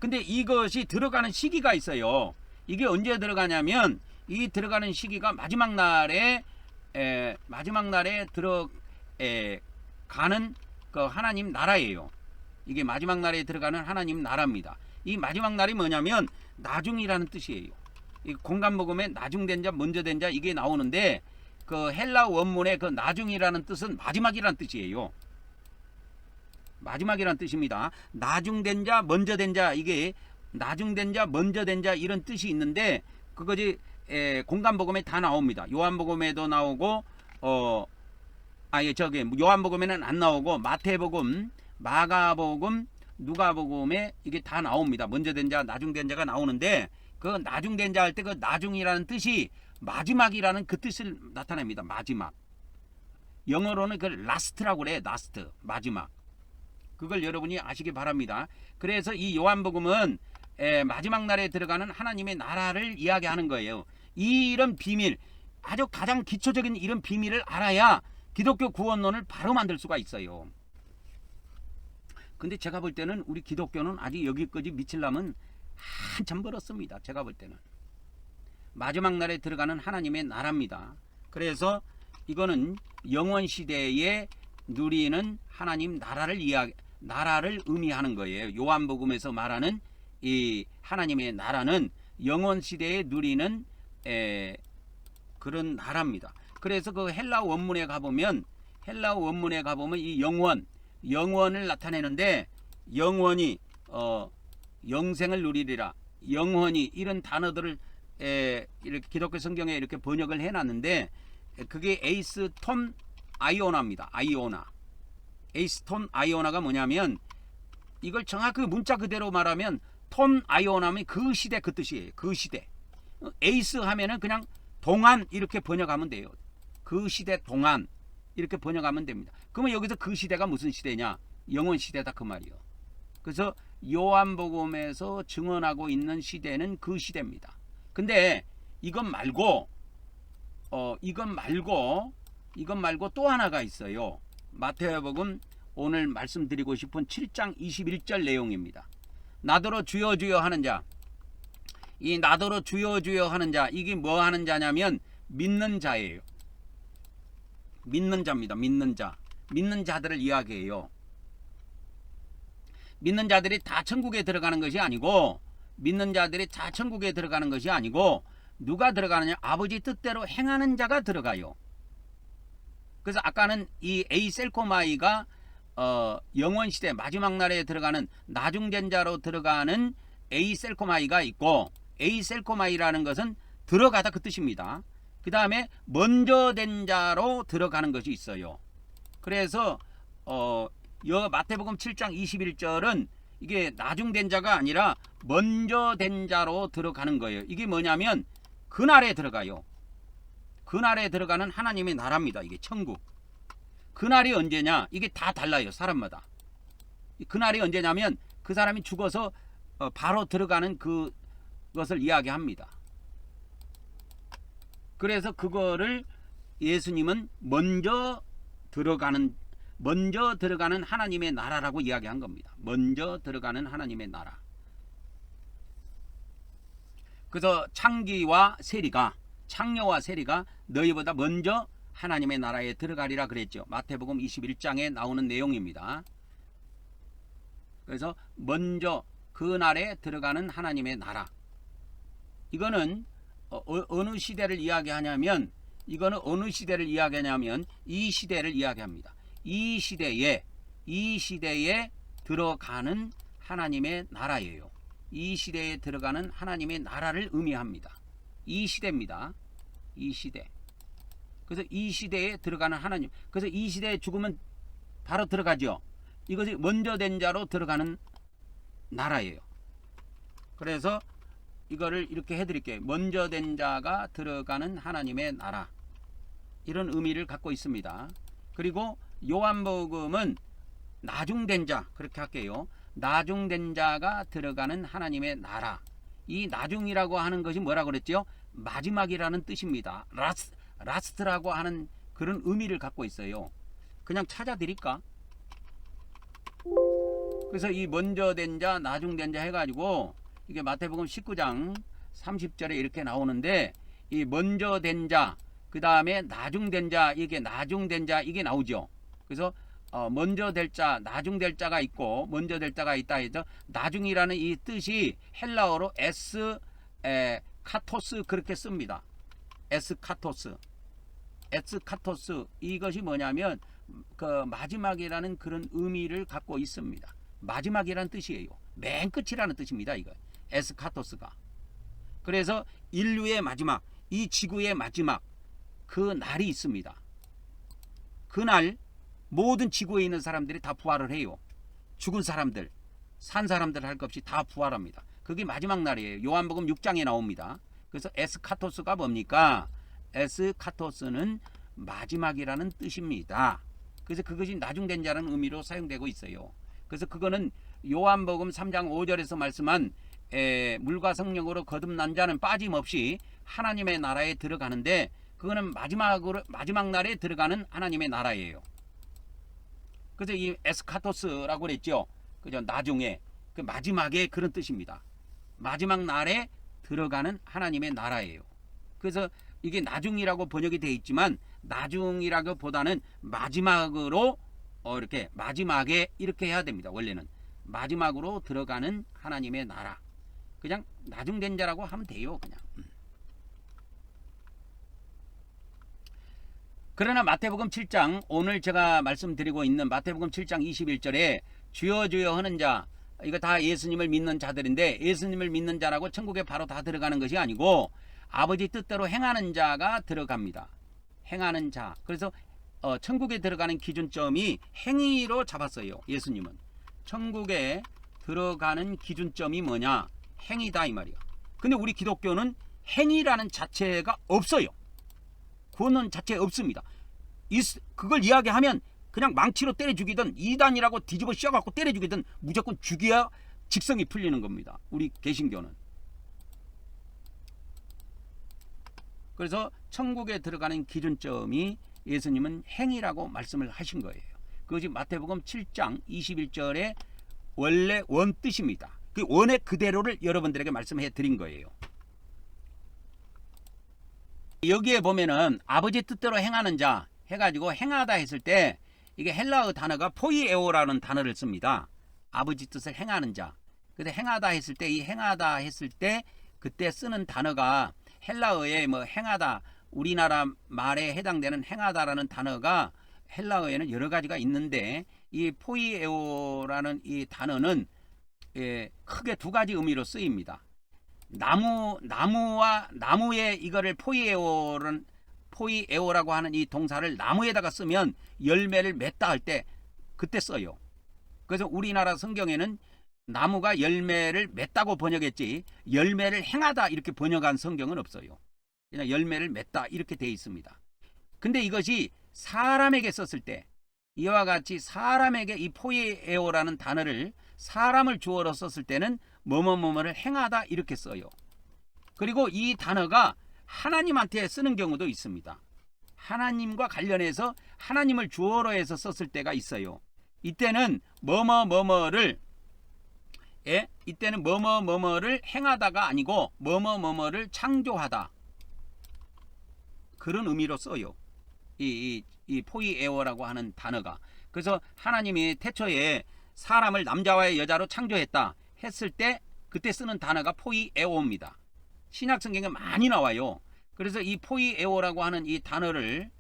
근데 이것이 들어가는 시기가 있어요. 이게 언제 들어가냐면 이 들어가는 시기가 마지막 날에 들어가는 그 하나님 나라예요. 이게 마지막 날에 들어가는 하나님 나라입니다. 이 마지막 날이 뭐냐면 나중이라는 뜻이에요. 이 공감복음에 나중된 자, 먼저 된 자 이게 나오는데 그 헬라 원문의 그 나중이라는 뜻은 마지막이라는 뜻이에요. 마지막이라는 뜻입니다. 나중된 자, 먼저 된 자, 이게 나중된 자, 먼저 된 자 이런 뜻이 있는데 그것이 공감복음에 다 나옵니다. 요한복음에도 나오고 요한복음에는 안 나오고 마태복음, 마가복음, 누가복음에 이게 다 나옵니다. 먼저 된 자, 나중된 자가 나오는데 그 나중된 자 할 때 그 나중이라는 뜻이 마지막이라는 그 뜻을 나타냅니다. 마지막. 영어로는 그 라스트라고 그래. 라스트. 마지막. 그걸 여러분이 아시기 바랍니다. 그래서 이 요한복음은 마지막 날에 들어가는 하나님의 나라를 이야기하는 거예요. 이런 비밀, 아주 가장 기초적인 이런 비밀을 알아야 기독교 구원론을 바로 만들 수가 있어요. 근데 제가 볼 때는 우리 기독교는 아직 여기까지 미치려면 한참 멀었습니다. 제가 볼 때는. 마지막 날에 들어가는 하나님의 나라입니다. 그래서 이거는 영원 시대에 누리는 하나님 나라를 의미하는 거예요. 요한복음에서 말하는 이 하나님의 나라는 영원 시대에 누리는 그런 나라입니다. 그래서 그 헬라 원문에 가보면 이 영원을 나타내는데 영원히 영생을 누리리라, 영원히 이런 단어들을 이렇게 기독교 성경에 이렇게 번역을 해놨는데 그게 에이스톤 아이오나입니다. 아이오나. 에이스톤 아이오나가 뭐냐면 이걸 정확히 문자 그대로 말하면 톤 아이오나면 그 시대 그 뜻이에요. 그 시대. 에이스 하면은 그냥 동안 이렇게 번역하면 돼요. 그 시대 동안 이렇게 번역하면 됩니다. 그러면 여기서 그 시대가 무슨 시대냐? 영원 시대다 그 말이요. 그래서 요한복음에서 증언하고 있는 시대는 그 시대입니다. 근데 이건 말고 이건 말고 또 하나가 있어요. 마태복음 오늘 말씀드리고 싶은 7장 21절 내용입니다. 나더러 주여 주여 하는 자. 이 나더러 주여 주여 하는 자, 이게 뭐 하는 자냐면 믿는 자예요. 믿는 자입니다. 믿는 자. 믿는 자들을 이야기해요. 믿는 자들이 다 천국에 들어가는 것이 아니고, 믿는 자들이 다 천국에 들어가는 것이 아니고, 누가 들어가느냐? 아버지 뜻대로 행하는 자가 들어가요. 그래서 아까는 이 에이셀코마이가 영원 시대 마지막 날에 들어가는 나중된 자로 들어가는 에이셀코마이가 있고, 에이셀코마이라는 것은 들어가다 그 뜻입니다. 그 다음에 먼저 된 자로 들어가는 것이 있어요. 그래서 마태복음 7장 21절은 이게 나중된 자가 아니라 먼저 된 자로 들어가는 거예요. 이게 뭐냐면 그날에 들어가요. 그날에 들어가는 하나님의 나라입니다. 이게 천국. 그날이 언제냐? 이게 다 달라요. 사람마다. 그날이 언제냐면 그 사람이 죽어서 바로 들어가는 그것을 이야기합니다. 그래서 그거를 예수님은 먼저 들어가는 하나님의 나라라고 이야기한 겁니다. 먼저 들어가는 하나님의 나라. 그래서 창녀와 세리가 너희보다 먼저 하나님의 나라에 들어가리라 그랬죠. 마태복음 21장에 나오는 내용입니다. 그래서 먼저 그날에 들어가는 하나님의 나라. 이거는 어느 시대를 이야기하냐면 이 시대를 이야기합니다. 이 시대에 들어가는 하나님의 나라예요. 이 시대에 들어가는 하나님의 나라를 의미합니다. 이 시대입니다. 이 시대. 그래서 이 시대에 들어가는 하나님. 그래서 이 시대에 죽으면 바로 들어가죠. 이것이 먼저 된 자로 들어가는 나라예요. 그래서 이거를 이렇게 해드릴게요. 먼저 된 자가 들어가는 하나님의 나라. 이런 의미를 갖고 있습니다. 그리고 요한복음은 나중된 자, 그렇게 할게요. 나중된 자가 들어가는 하나님의 나라. 이 나중이라고 하는 것이 뭐라고 그랬죠? 마지막이라는 뜻입니다. 라스트라고 하는 그런 의미를 갖고 있어요. 그냥 찾아드릴까? 그래서 이 먼저 된 자, 나중된 자 해가지고 이게 마태복음 19장 30절에 이렇게 나오는데, 이 먼저 된 자, 그 다음에 나중된 자, 이게 나오죠. 그래서 먼저 될 자, 나중될 자가 있고 먼저 될 자가 있다 해서 나중이라는 이 뜻이 헬라어로 카토스 그렇게 씁니다. 카토스 이것이 뭐냐면 그 마지막이라는 그런 의미를 갖고 있습니다. 마지막이라는 뜻이에요. 맨 끝이라는 뜻입니다. 이거 에스카토스가. 그래서 인류의 마지막, 이 지구의 마지막 그 날이 있습니다. 그날 모든 지구에 있는 사람들이 다 부활을 해요. 죽은 사람들, 산 사람들 할 것 없이 다 부활합니다. 그게 마지막 날이에요. 요한복음 6장에 나옵니다. 그래서 에스카토스가 뭡니까? 에스카토스는 마지막이라는 뜻입니다. 그래서 그것이 나중된 자라는 의미로 사용되고 있어요. 그래서 그거는 요한복음 3장 5절에서 말씀한 물과 성령으로 거듭난 자는 빠짐없이 하나님의 나라에 들어가는데, 그거는 마지막 날에 들어가는 하나님의 나라예요. 그래서 이 에스카토스라고 그랬죠. 그죠? 나중에, 그 마지막에 그런 뜻입니다. 마지막 날에 들어가는 하나님의 나라예요. 그래서 이게 나중이라고 번역이 되어 있지만 나중이라기보다는 마지막으로 이렇게 마지막에 이렇게 해야 됩니다. 원래는 마지막으로 들어가는 하나님의 나라. 그냥 나중된 자라고 하면 돼요. 그냥. 그러나 마태복음 7장, 오늘 제가 말씀드리고 있는 마태복음 7장 21절에 주여 주여 하는 자, 이거 다 예수님을 믿는 자들인데, 예수님을 믿는 자라고 천국에 바로 다 들어가는 것이 아니고 아버지 뜻대로 행하는 자가 들어갑니다. 행하는 자. 그래서 천국에 들어가는 기준점이 행위로 잡았어요. 예수님은. 천국에 들어가는 기준점이 뭐냐? 행위다 이 말이야. 근데 우리 기독교는 행위라는 자체가 없어요. 구원 자체가 없습니다. 그걸 이야기하면 그냥 망치로 때려 죽이든 이단이라고 뒤집어 씌워갖고 때려 죽이든 무조건 죽여야 직성이 풀리는 겁니다. 우리 개신교는. 그래서 천국에 들어가는 기준점이 예수님은 행위라고 말씀을 하신 거예요. 그것이 마태복음 7장 21절의 원래 원뜻입니다. 그 원의 그대로를 여러분들에게 말씀해 드린 거예요. 여기에 보면은 아버지 뜻대로 행하는 자 해가지고 행하다 했을 때 이게 헬라어 단어가 포이에오라는 단어를 씁니다. 아버지 뜻을 행하는 자. 근데 행하다 했을 때 이 행하다 했을 때 그때 쓰는 단어가 헬라어에 뭐 행하다 우리나라 말에 해당되는 행하다라는 단어가 헬라어에는 여러 가지가 있는데 이 포이에오라는 이 단어는 크게 두 가지 의미로 쓰입니다. 나무에 이거를 포이에오라고 하는 이 동사를 나무에다가 쓰면 열매를 맺다 할 때 그때 써요. 그래서 우리나라 성경에는 나무가 열매를 맺다고 번역했지 열매를 행하다 이렇게 번역한 성경은 없어요. 그냥 열매를 맺다 이렇게 되어 있습니다. 근데 이것이 사람에게 썼을 때 이와 같이 사람에게 이 포이에오라는 단어를 사람을 주어로 썼을 때는 뭐뭐뭐뭐를 행하다 이렇게 써요. 그리고 이 단어가 하나님한테 쓰는 경우도 있습니다. 하나님과 관련해서 하나님을 주어로 해서 썼을 때가 있어요. 이때는 이때는 뭐뭐뭐뭐를 행하다가 아니고 뭐뭐뭐뭐를 창조하다 그런 의미로 써요. 이 포이에오라고 하는 단어가. 그래서 하나님이 태초에 사람을 남자와 여자로 창조했다 했을 때 그때 쓰는 단어가 포이에오입니다. 신약 성경에 많이 나와요. 그래서 이 포이에오라고 하는 이 단어를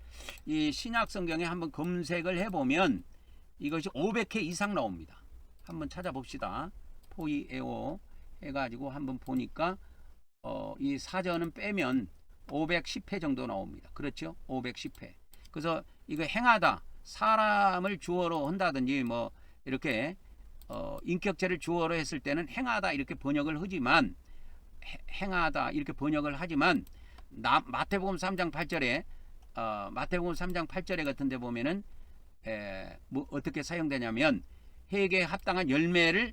이 신약 성경에 한번 검색을 해보면 이것이 500회 이상 나옵니다. 한번 찾아봅시다. 포이에오 해가지고 한번 보니까 이 사전은 빼면 510회 정도 나옵니다. 그렇죠? 510회. 그래서 이거 행하다 사람을 주어로 한다든지 뭐 이렇게 인격체를 주어로 했을 때는 행하다 이렇게 번역을 하지만 행하다 이렇게 번역을 하지만 마태복음 3장 8절에 마태복음 3장 8절에 같은 데 보면은 뭐 어떻게 사용되냐면 해에 합당한 열매를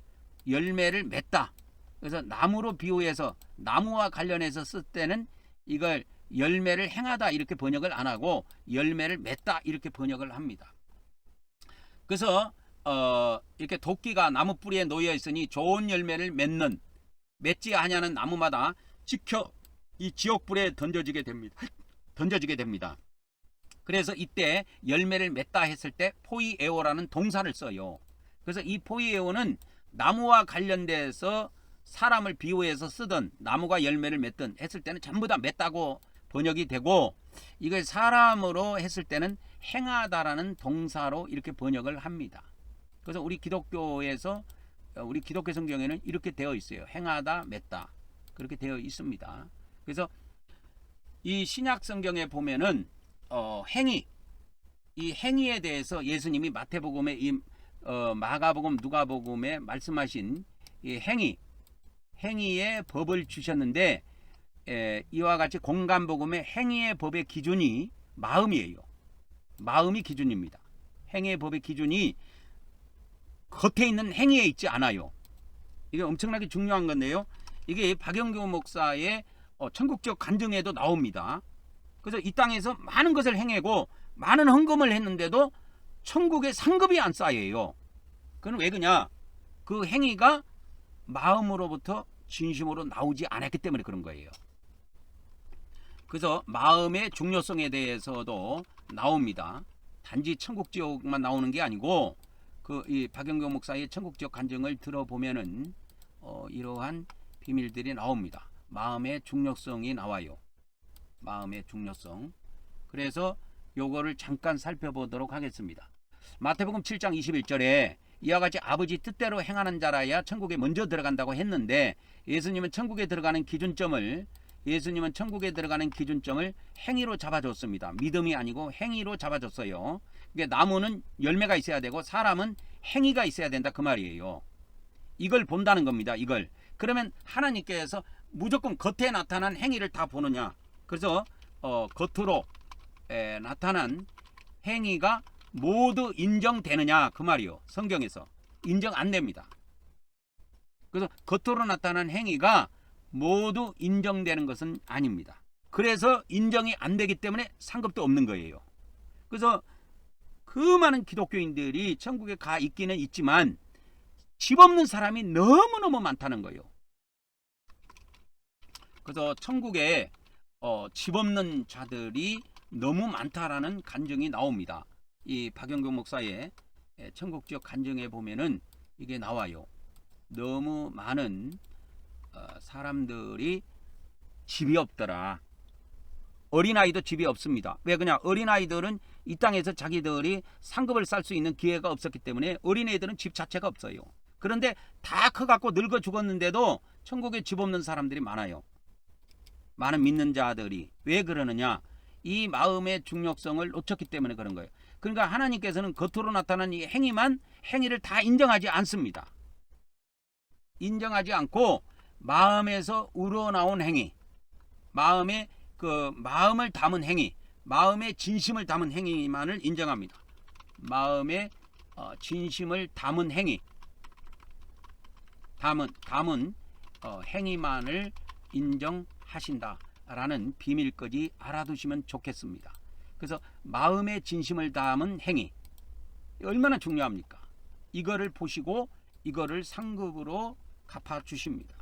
맺다. 그래서 나무로 비유해서 나무와 관련해서 쓸 때는 이걸 열매를 행하다 이렇게 번역을 안 하고 열매를 맺다 이렇게 번역을 합니다. 그래서 이렇게 도끼가 나무 뿌리에 놓여 있으니 좋은 열매를 맺지 아니하는 나무마다 지켜 이 지옥불에 던져지게 됩니다. 그래서 이때 열매를 맺다 했을 때 포이에오라는 동사를 써요. 그래서 이 포이에오는 나무와 관련돼서 사람을 비유해서 쓰든 나무가 열매를 맺든 했을 때는 전부 다 맺다고 번역이 되고 이걸 사람으로 했을 때는 행하다라는 동사로 이렇게 번역을 합니다. 그래서 우리 기독교 성경에는 이렇게 되어 있어요. 행하다, 맺다 그렇게 되어 있습니다. 그래서 이 신약 성경에 보면은 이 행위에 대해서 예수님이 마태복음에 마가복음, 누가복음에 말씀하신 이 행위의 법을 주셨는데 이와 같이 공간복음의 행위의 법의 기준이 마음이에요. 마음이 기준입니다. 행위의 법의 기준이 겉에 있는 행위에 있지 않아요. 이게 엄청나게 중요한 건데요. 이게 박영규 목사의 천국적 간증에도 나옵니다. 그래서 이 땅에서 많은 것을 행하고 많은 헌금을 했는데도 천국에 상급이 안 쌓여요. 그건 왜 그러냐? 그 행위가 마음으로부터 진심으로 나오지 않았기 때문에 그런 거예요. 그래서 마음의 중요성에 대해서도 나옵니다. 단지 천국 지옥만 나오는 게 아니고 이 박영경 목사의 천국지옥 간증을 들어보면은 이러한 비밀들이 나옵니다. 마음의 중요성이 나와요. 마음의 중요성. 그래서 요거를 잠깐 살펴보도록 하겠습니다. 마태복음 7장 21절에 이와 같이 아버지 뜻대로 행하는 자라야 천국에 먼저 들어간다고 했는데 예수님은 천국에 들어가는 기준점을 예수님은 천국에 들어가는 기준점을 행위로 잡아줬습니다. 믿음이 아니고 행위로 잡아줬어요. 그러니까 나무는 열매가 있어야 되고 사람은 행위가 있어야 된다 그 말이에요. 이걸 본다는 겁니다. 이걸. 그러면 하나님께서 무조건 겉에 나타난 행위를 다 보느냐? 그래서 겉으로 나타난 행위가 모두 인정되느냐 그 말이요. 성경에서 인정 안 됩니다. 그래서 겉으로 나타난 행위가 모두 인정되는 것은 아닙니다. 그래서 인정이 안 되기 때문에 상급도 없는 거예요. 그래서 그 많은 기독교인들이 천국에 가 있기는 있지만 집 없는 사람이 너무너무 많다는 거예요. 그래서 천국에 집 없는 자들이 너무 많다라는 간증이 나옵니다. 이 박영경 목사의 천국지역 간증에 보면은 이게 나와요. 너무 많은 사람들이 집이 없더라. 어린아이도 집이 없습니다. 왜 그냥 어린아이들은 이 땅에서 자기들이 상급을 쌓을 수 있는 기회가 없었기 때문에 어린애들은 집 자체가 없어요. 그런데 다 커갖고 늙어 죽었는데도 천국에 집 없는 사람들이 많아요. 많은 믿는 자들이. 왜 그러느냐? 이 마음의 중요성을 놓쳤기 때문에 그런 거예요. 그러니까 하나님께서는 겉으로 나타난 이 행위를 다 인정하지 않습니다. 인정하지 않고 마음에서 우러나온 행위, 마음의 마음을 담은 행위, 마음의 진심을 담은 행위만을 인정합니다. 마음의 진심을 담은 행위, 담은 행위만을 인정하신다라는 비밀까지 알아두시면 좋겠습니다. 그래서 마음의 진심을 담은 행위 얼마나 중요합니까? 이거를 보시고 이거를 상급으로 갚아주십니다.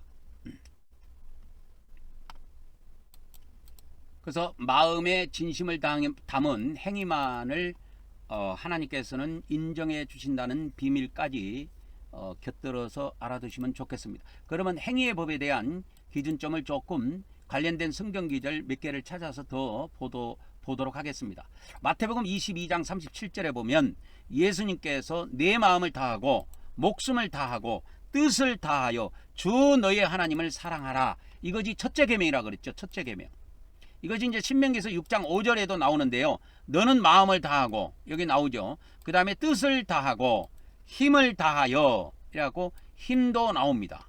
그래서 마음의 진심을 담은 행위만을 하나님께서는 인정해 주신다는 비밀까지 곁들여서 알아두시면 좋겠습니다. 그러면 행위의 법에 대한 기준점을 조금 관련된 성경 기절 몇 개를 찾아서 더 보도록 하겠습니다. 마태복음 22장 37절에 보면 예수님께서 내 마음을 다하고 목숨을 다하고 뜻을 다하여 주 너의 하나님을 사랑하라. 이것이 첫째 계명이라 그랬죠. 첫째 계명. 이것이 이제 신명기에서 6장 5절에도 나오는데요. 너는 마음을 다하고 여기 나오죠. 그 다음에 뜻을 다하고 힘을 다하여 이라고 힘도 나옵니다.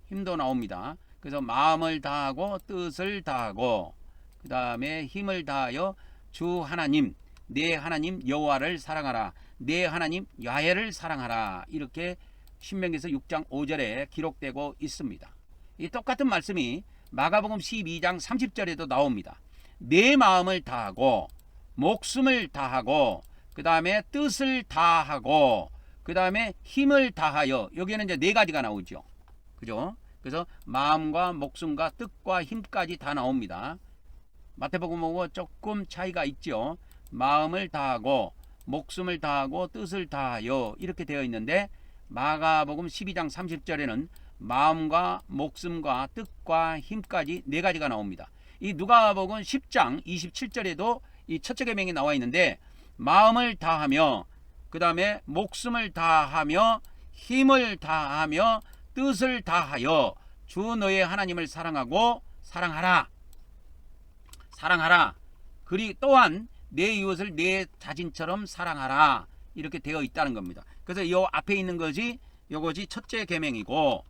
힘도 나옵니다. 그래서 마음을 다하고 뜻을 다하고 그 다음에 힘을 다하여 주 하나님 내 하나님 여호와를 사랑하라. 내 하나님 야훼를 사랑하라. 이렇게 신명기에서 6장 5절에 기록되고 있습니다. 이 똑같은 말씀이 마가복음 12장 30절에도 나옵니다. 내 마음을 다하고 목숨을 다하고 그 다음에 뜻을 다하고 그 다음에 힘을 다하여 여기에는 이제 네 가지가 나오죠. 그죠? 그래서 마음과 목숨과 뜻과 힘까지 다 나옵니다. 마태복음하고 조금 차이가 있죠. 마음을 다하고 목숨을 다하고 뜻을 다하여 이렇게 되어 있는데 마가복음 12장 30절에는 마음과 목숨과 뜻과 힘까지 네 가지가 나옵니다. 이 누가복음 10장 27절에도 이 첫째 계명이 나와 있는데 마음을 다하며 그 다음에 목숨을 다하며 힘을 다하며 뜻을 다하여 주 너의 하나님을 사랑하고 사랑하라. 그리 또한 내 이웃을 내 자신처럼 사랑하라. 이렇게 되어 있다는 겁니다. 그래서 이 앞에 있는 것이 요것이 첫째 계명이고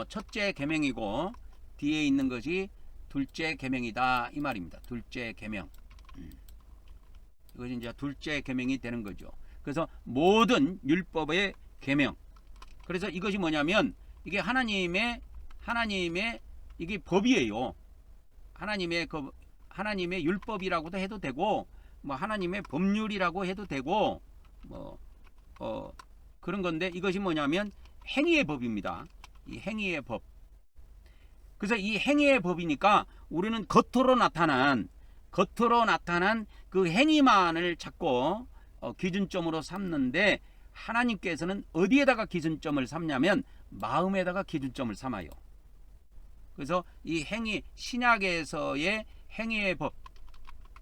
첫째 계명이고 뒤에 있는 것이 둘째 계명이다 이 말입니다. 둘째 계명. 이것이 이제 둘째 계명이 되는 거죠. 그래서 모든 율법의 계명. 그래서 이것이 뭐냐면 이게 하나님의 이게 법이에요. 하나님의 율법이라고도 해도 되고 뭐 하나님의 법률이라고 해도 되고 그런 건데 이것이 뭐냐면 행위의 법입니다. 이 행위의 법. 그래서 이 행위의 법이니까 우리는 겉으로 나타난 그 행위만을 찾고 기준점으로 삼는데 하나님께서는 어디에다가 기준점을 삼냐면 마음에다가 기준점을 삼아요. 그래서 이 신약에서의 행위의 법,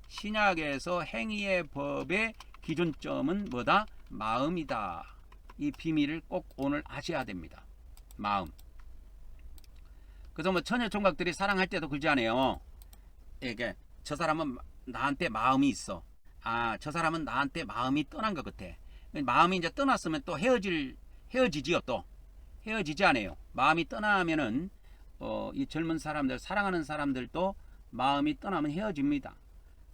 신약에서 행위의 법의 기준점은 뭐다? 마음이다. 이 비밀을 꼭 오늘 아셔야 됩니다. 마음. 그래서 뭐 처녀 총각들이 사랑할 때도 그러지 않아요. 이게 저 사람은 나한테 마음이 있어. 아, 저 사람은 나한테 마음이 떠난 것 같아. 마음이 이제 떠났으면 또 헤어지지요. 또 헤어지지 않아요. 마음이 떠나면은 이 젊은 사람들, 사랑하는 사람들도 마음이 떠나면 헤어집니다.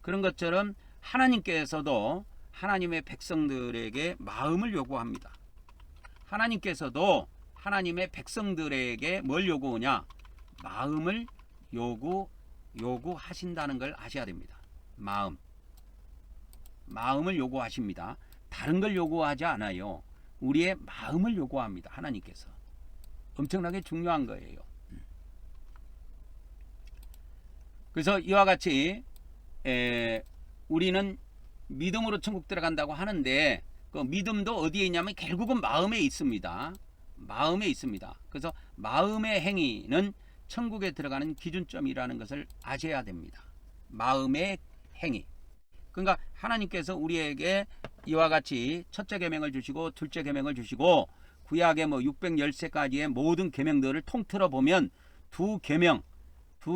그런 것처럼 하나님께서도 하나님의 백성들에게 마음을 요구합니다. 하나님께서도 하나님의 백성들에게 뭘 요구하냐? 마음을 요구하신다는 걸 아셔야 됩니다. 마음을 요구하십니다. 다른 걸 요구하지 않아요. 우리의 마음을 요구합니다. 하나님께서. 엄청나게 중요한 거예요. 그래서 이와 같이 우리는 믿음으로 천국 들어간다고 하는데 그 믿음도 어디에 있냐면 결국은 마음에 있습니다. 마음에 있습니다. 그래서 마음의 행위는 천국에 들어가는 기준점이라는 것을 아셔야 됩니다. 마음의 행위. 그러니까 하나님께서 우리에게 이와 같이 첫째 계명을 주시고 둘째 계명을 주시고 구약의 뭐 613가지의 모든 계명들을 통틀어 보면 두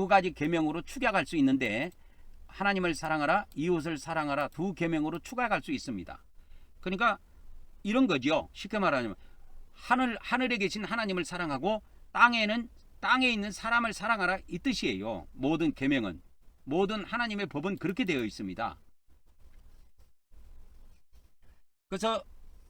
가지 계명으로 축약할 수 있는데 하나님을 사랑하라, 이웃을 사랑하라 두 계명으로 축약할 수 있습니다. 그러니까 이런 거죠. 쉽게 말하면 하늘에 계신 하나님을 사랑하고 땅에 있는 사람을 사랑하라 이 뜻이에요. 모든 계명은, 모든 하나님의 법은 그렇게 되어 있습니다. 그래서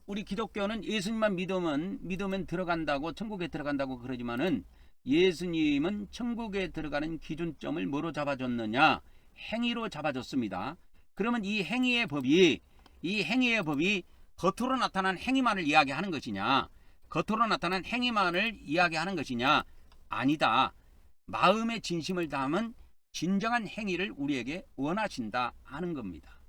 우리 기독교는 예수님만 믿으면 들어간다고, 천국에 들어간다고 그러지만은 예수님은 천국에 들어가는 기준점을 뭐로 잡아줬느냐? 행위로 잡아줬습니다. 그러면 이 행위의 법이 겉으로 나타난 행위만을 이야기하는 것이냐? 겉으로 나타난 행위만을 이야기하는 것이냐? 아니다. 마음의 진심을 담은 진정한 행위를 우리에게 원하신다 하는 겁니다.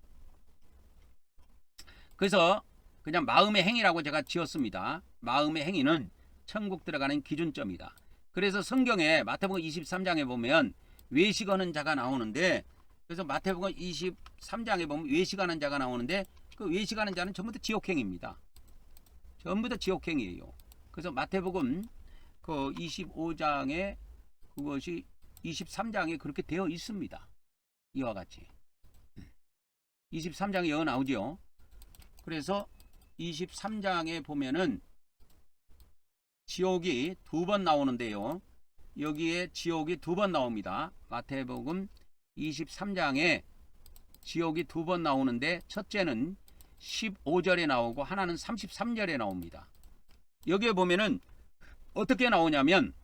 그래서 그냥 마음의 행위라고 제가 지었습니다. 마음의 행위는 천국 들어가는 기준점이다. 그래서 성경에 마태복음 23장에 보면 외식하는 자가 나오는데, 그래서 마태복음 23장에 보면 외식하는 자가 나오는데 그 외식하는 자는 전부 다 지옥행입니다. 전부 다 지옥행이에요. 그래서 마태복음 그 25장에 그것이 23장에 그렇게 되어 있습니다. 이와 같이 23장에 여기 나오죠. 그래서 23장에 보면은 지옥이 두 번 나오는데요. 여기에 지옥이 두 번 나옵니다. 마태복음 23장에 지옥이 두 번 나오는데 첫째는 15절에 나오고 하나는 33절에 나옵니다. 여기에 보면은 어떻게 나오냐면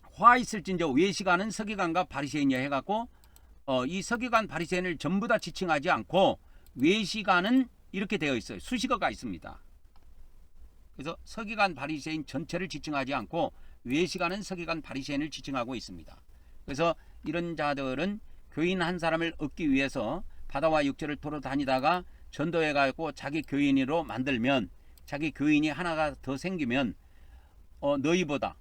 화 있을진저 외식하는 서기관과 바리새인이야 해갖고 이 서기관 바리새인을 전부 다 지칭하지 않고 외식하는 이렇게 되어 있어요. 수식어가 있습니다. 그래서 서기관 바리새인 전체를 지칭하지 않고 외식하는 서기관 바리새인을 지칭하고 있습니다. 그래서 이런 자들은 교인 한 사람을 얻기 위해서 바다와 육지를 돌아다니다가 전도해가지고 자기 교인으로 만들면, 자기 교인이 하나가 더 생기면 너희보다,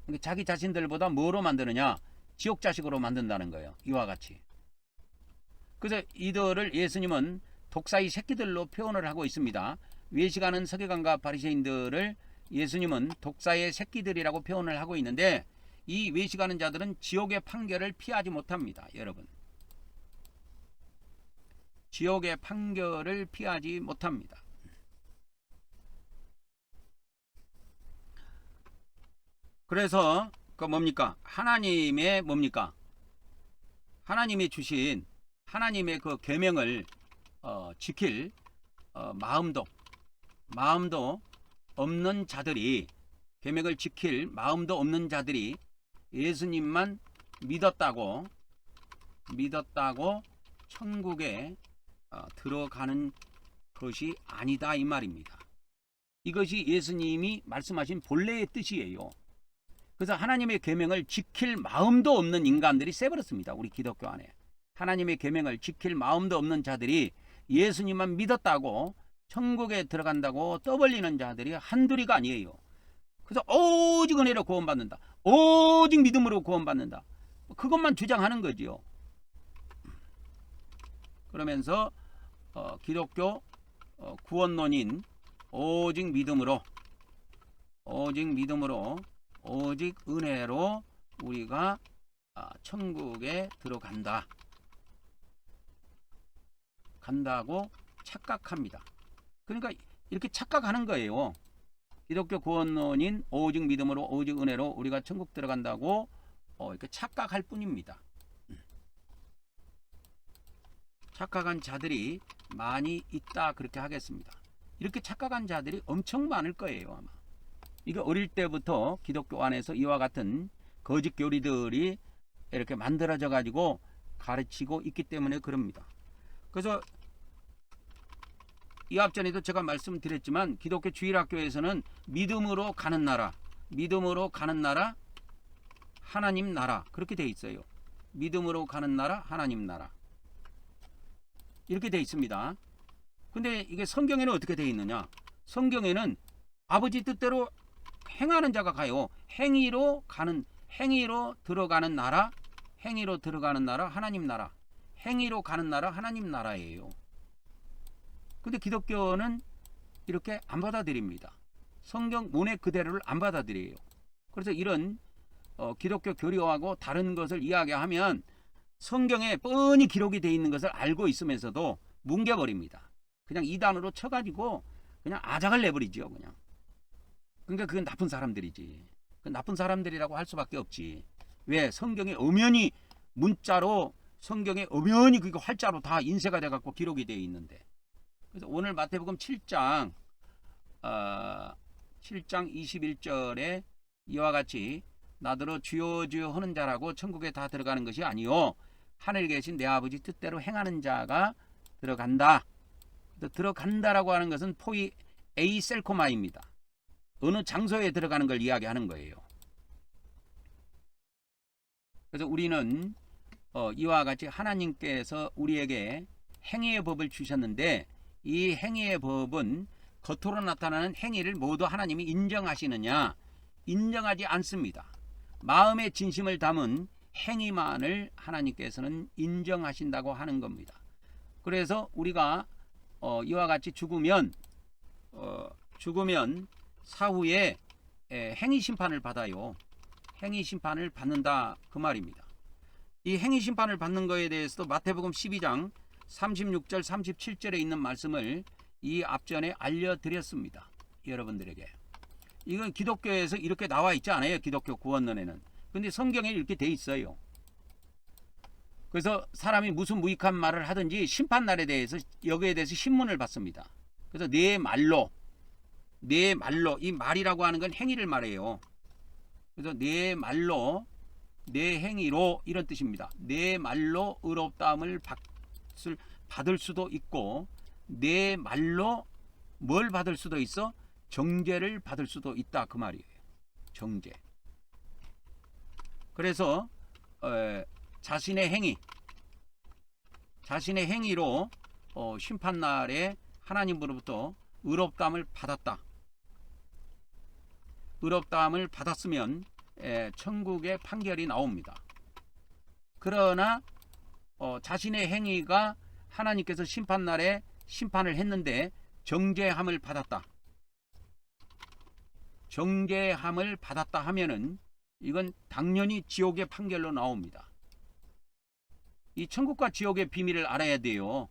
그러니까 자기 자신들보다 뭐로 만드느냐? 지옥 자식으로 만든다는 거예요. 이와 같이. 그래서 이들을 예수님은 독사의 새끼들로 표현을 하고 있습니다. 외식하는 서기관과 바리새인들을 예수님은 독사의 새끼들이라고 표현을 하고 있는데, 이 외식하는 자들은 지옥의 판결을 피하지 못합니다. 여러분, 지옥의 판결을 피하지 못합니다. 그래서 그 뭡니까? 하나님의 뭡니까? 하나님이 주신 하나님의 그 계명을 지킬 마음도 없는 자들이, 계명을 지킬 마음도 없는 자들이 예수님만 믿었다고 천국에 들어가는 것이 아니다 이 말입니다. 이것이 예수님이 말씀하신 본래의 뜻이에요. 그래서 하나님의 계명을 지킬 마음도 없는 인간들이 세버렸습니다. 우리 기독교 안에 하나님의 계명을 지킬 마음도 없는 자들이 예수님만 믿었다고 천국에 들어간다고 떠벌리는 자들이 한둘이가 아니에요. 그래서 오직 은혜로 구원받는다, 오직 믿음으로 구원받는다, 그것만 주장하는 거지요. 그러면서 기독교 구원론인 오직 믿음으로 오직 은혜로 우리가 천국에 들어간다. 간다고 착각합니다. 그러니까 이렇게 착각하는 거예요. 기독교 구원론인 오직 믿음으로 오직 은혜로 우리가 천국 들어간다고 이렇게 착각할 뿐입니다. 착각한 자들이 많이 있다 그렇게 하겠습니다. 이렇게 착각한 자들이 엄청 많을 거예요. 아마 이게 어릴 때부터 기독교 안에서 이와 같은 거짓 교리들이 이렇게 만들어져 가지고 가르치고 있기 때문에 그럽니다. 그래서 이 앞전에도 제가 말씀드렸지만 기독교 주일학교에서는 믿음으로 가는 나라, 믿음으로 가는 나라, 하나님 나라 그렇게 돼 있어요. 믿음으로 가는 나라, 하나님 나라 이렇게 돼 있습니다. 근데 이게 성경에는 어떻게 돼 있느냐? 성경에는 아버지 뜻대로 행하는 자가 가요. 행위로 들어가는 나라, 행위로 들어가는 나라, 하나님 나라, 행위로 가는 나라, 하나님 나라예요. 근데 기독교는 이렇게 안 받아들입니다. 성경 문의 그대로를 안 받아들여요. 그래서 이런 기독교 교리하고 다른 것을 이야기하면 성경에 뻔히 기록이 되어 있는 것을 알고 있으면서도 뭉개버립니다. 그냥 이단으로 쳐가지고 그냥 아작을 내버리죠. 그냥. 그러니까 그건 나쁜 사람들이지. 그 나쁜 사람들이라고 할 수밖에 없지. 왜? 성경에 엄연히 문자로 성경에 엄연히 그거 활자로 다 인쇄가 돼갖고 기록이 되어 있는데. 그래서 오늘 마태복음 7장 21절에 이와 같이 나더러 주여 주여 하는 자라고 천국에 다 들어가는 것이 아니요 하늘에 계신 내 아버지 뜻대로 행하는 자가 들어간다. 들어간다라고 하는 것은 포이 에이셀코마입니다. 어느 장소에 들어가는 걸 이야기하는 거예요. 그래서 우리는 이와 같이 하나님께서 우리에게 행위의 법을 주셨는데 이 행위의 법은 겉으로 나타나는 행위를 모두 하나님이 인정하시느냐? 인정하지 않습니다. 마음의 진심을 담은 행위만을 하나님께서는 인정하신다고 하는 겁니다. 그래서 우리가 이와 같이 죽으면 사후에 행위 심판을 받아요. 행위 심판을 받는다 그 말입니다. 이 행위 심판을 받는 것에 대해서도 마태복음 12장 36절 37절에 있는 말씀을 이 앞전에 알려드렸습니다. 여러분들에게. 이건 기독교에서 이렇게 나와 있지 않아요. 기독교 구원론에는. 근데 성경에 이렇게 돼 있어요. 그래서 사람이 무슨 무익한 말을 하든지 심판날에 대해서 여기에 대해서 신문을 받습니다. 그래서 내 말로 이 말이라고 하는 건 행위를 말해요. 그래서 내 말로 내 행위로 이런 뜻입니다. 내 말로 의롭다함을 받을 수도 있고 내 말로 뭘 받을 수도 있어? 정죄를 받을 수도 있다 그 말이에요. 정죄. 그래서 자신의 행위로 심판날에 하나님으로부터 의롭다함을 받았다. 의롭다함을 받았으면 천국의 판결이 나옵니다. 그러나 자신의 행위가 하나님께서 심판날에 심판을 했는데 정죄함을 받았다. 정죄함을 받았다 하면은 이건 당연히 지옥의 판결로 나옵니다. 이 천국과 지옥의 비밀을 알아야 돼요.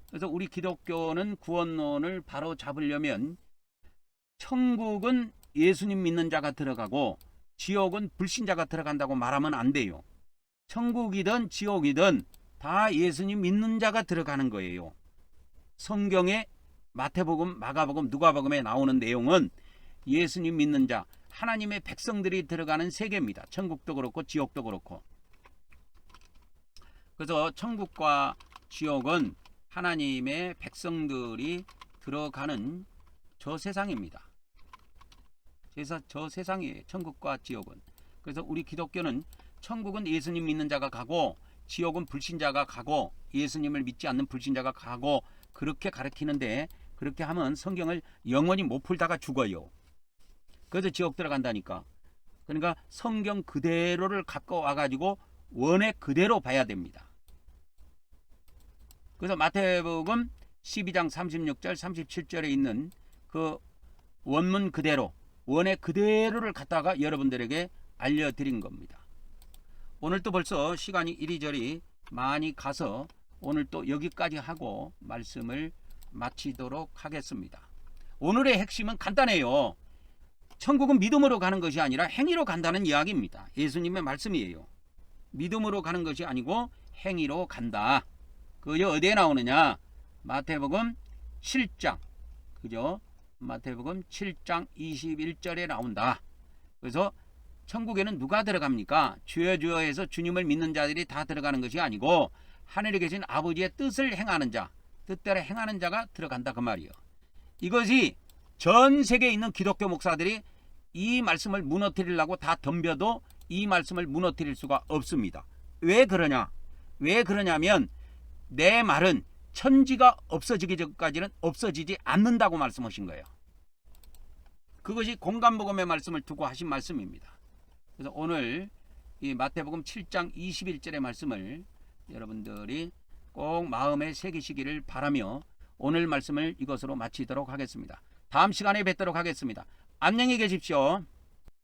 그래서 우리 기독교는 구원론을 바로 잡으려면 천국은 예수님 믿는 자가 들어가고 지옥은 불신자가 들어간다고 말하면 안 돼요. 천국이든 지옥이든 다 예수님 믿는 자가 들어가는 거예요. 성경에 마태복음, 마가복음, 누가복음에 나오는 내용은 예수님 믿는 자, 하나님의 백성들이 들어가는 세계입니다. 천국도 그렇고 지옥도 그렇고. 그래서 천국과 지옥은 하나님의 백성들이 들어가는 저 세상입니다. 저 세상이에요. 천국과 지옥은. 그래서 우리 기독교는 천국은 예수님 믿는 자가 가고 지옥은 불신자가 가고 예수님을 믿지 않는 불신자가 가고 그렇게 가르치는데 그렇게 하면 성경을 영원히 못 풀다가 죽어요. 그래서 지옥 들어간다니까. 그러니까 성경 그대로를 갖고 와가지고 원의 그대로 봐야 됩니다. 그래서 마태복음 12장 36절 37절에 있는 그 원문 그대로 원의 그대로를 갖다가 여러분들에게 알려드린 겁니다. 오늘 또 벌써 시간이 이리저리 많이 가서 오늘 또 여기까지 하고 말씀을 마치도록 하겠습니다. 오늘의 핵심은 간단해요. 천국은 믿음으로 가는 것이 아니라 행위로 간다는 이야기입니다. 예수님의 말씀이에요. 믿음으로 가는 것이 아니고 행위로 간다. 그죠? 어디에 나오느냐? 마태복음 7장. 그죠? 마태복음 7장 21절에 나온다. 그래서 천국에는 누가 들어갑니까? 주여 주여 해서 주님을 믿는 자들이 다 들어가는 것이 아니고 하늘에 계신 아버지의 뜻을 행하는 자, 뜻대로 행하는 자가 들어간다 그 말이에요. 이것이 전 세계에 있는 기독교 목사들이 이 말씀을 무너뜨리려고 다 덤벼도 이 말씀을 무너뜨릴 수가 없습니다. 왜 그러냐? 왜 그러냐면 내 말은 천지가 없어지기 전까지는 없어지지 않는다고 말씀하신 거예요. 그것이 공감복음의 말씀을 두고 하신 말씀입니다. 그래서 오늘 이 마태복음 7장 21절의 말씀을 여러분들이 꼭 마음에 새기시기를 바라며 오늘 말씀을 이것으로 마치도록 하겠습니다. 다음 시간에 뵙도록 하겠습니다. 안녕히 계십시오.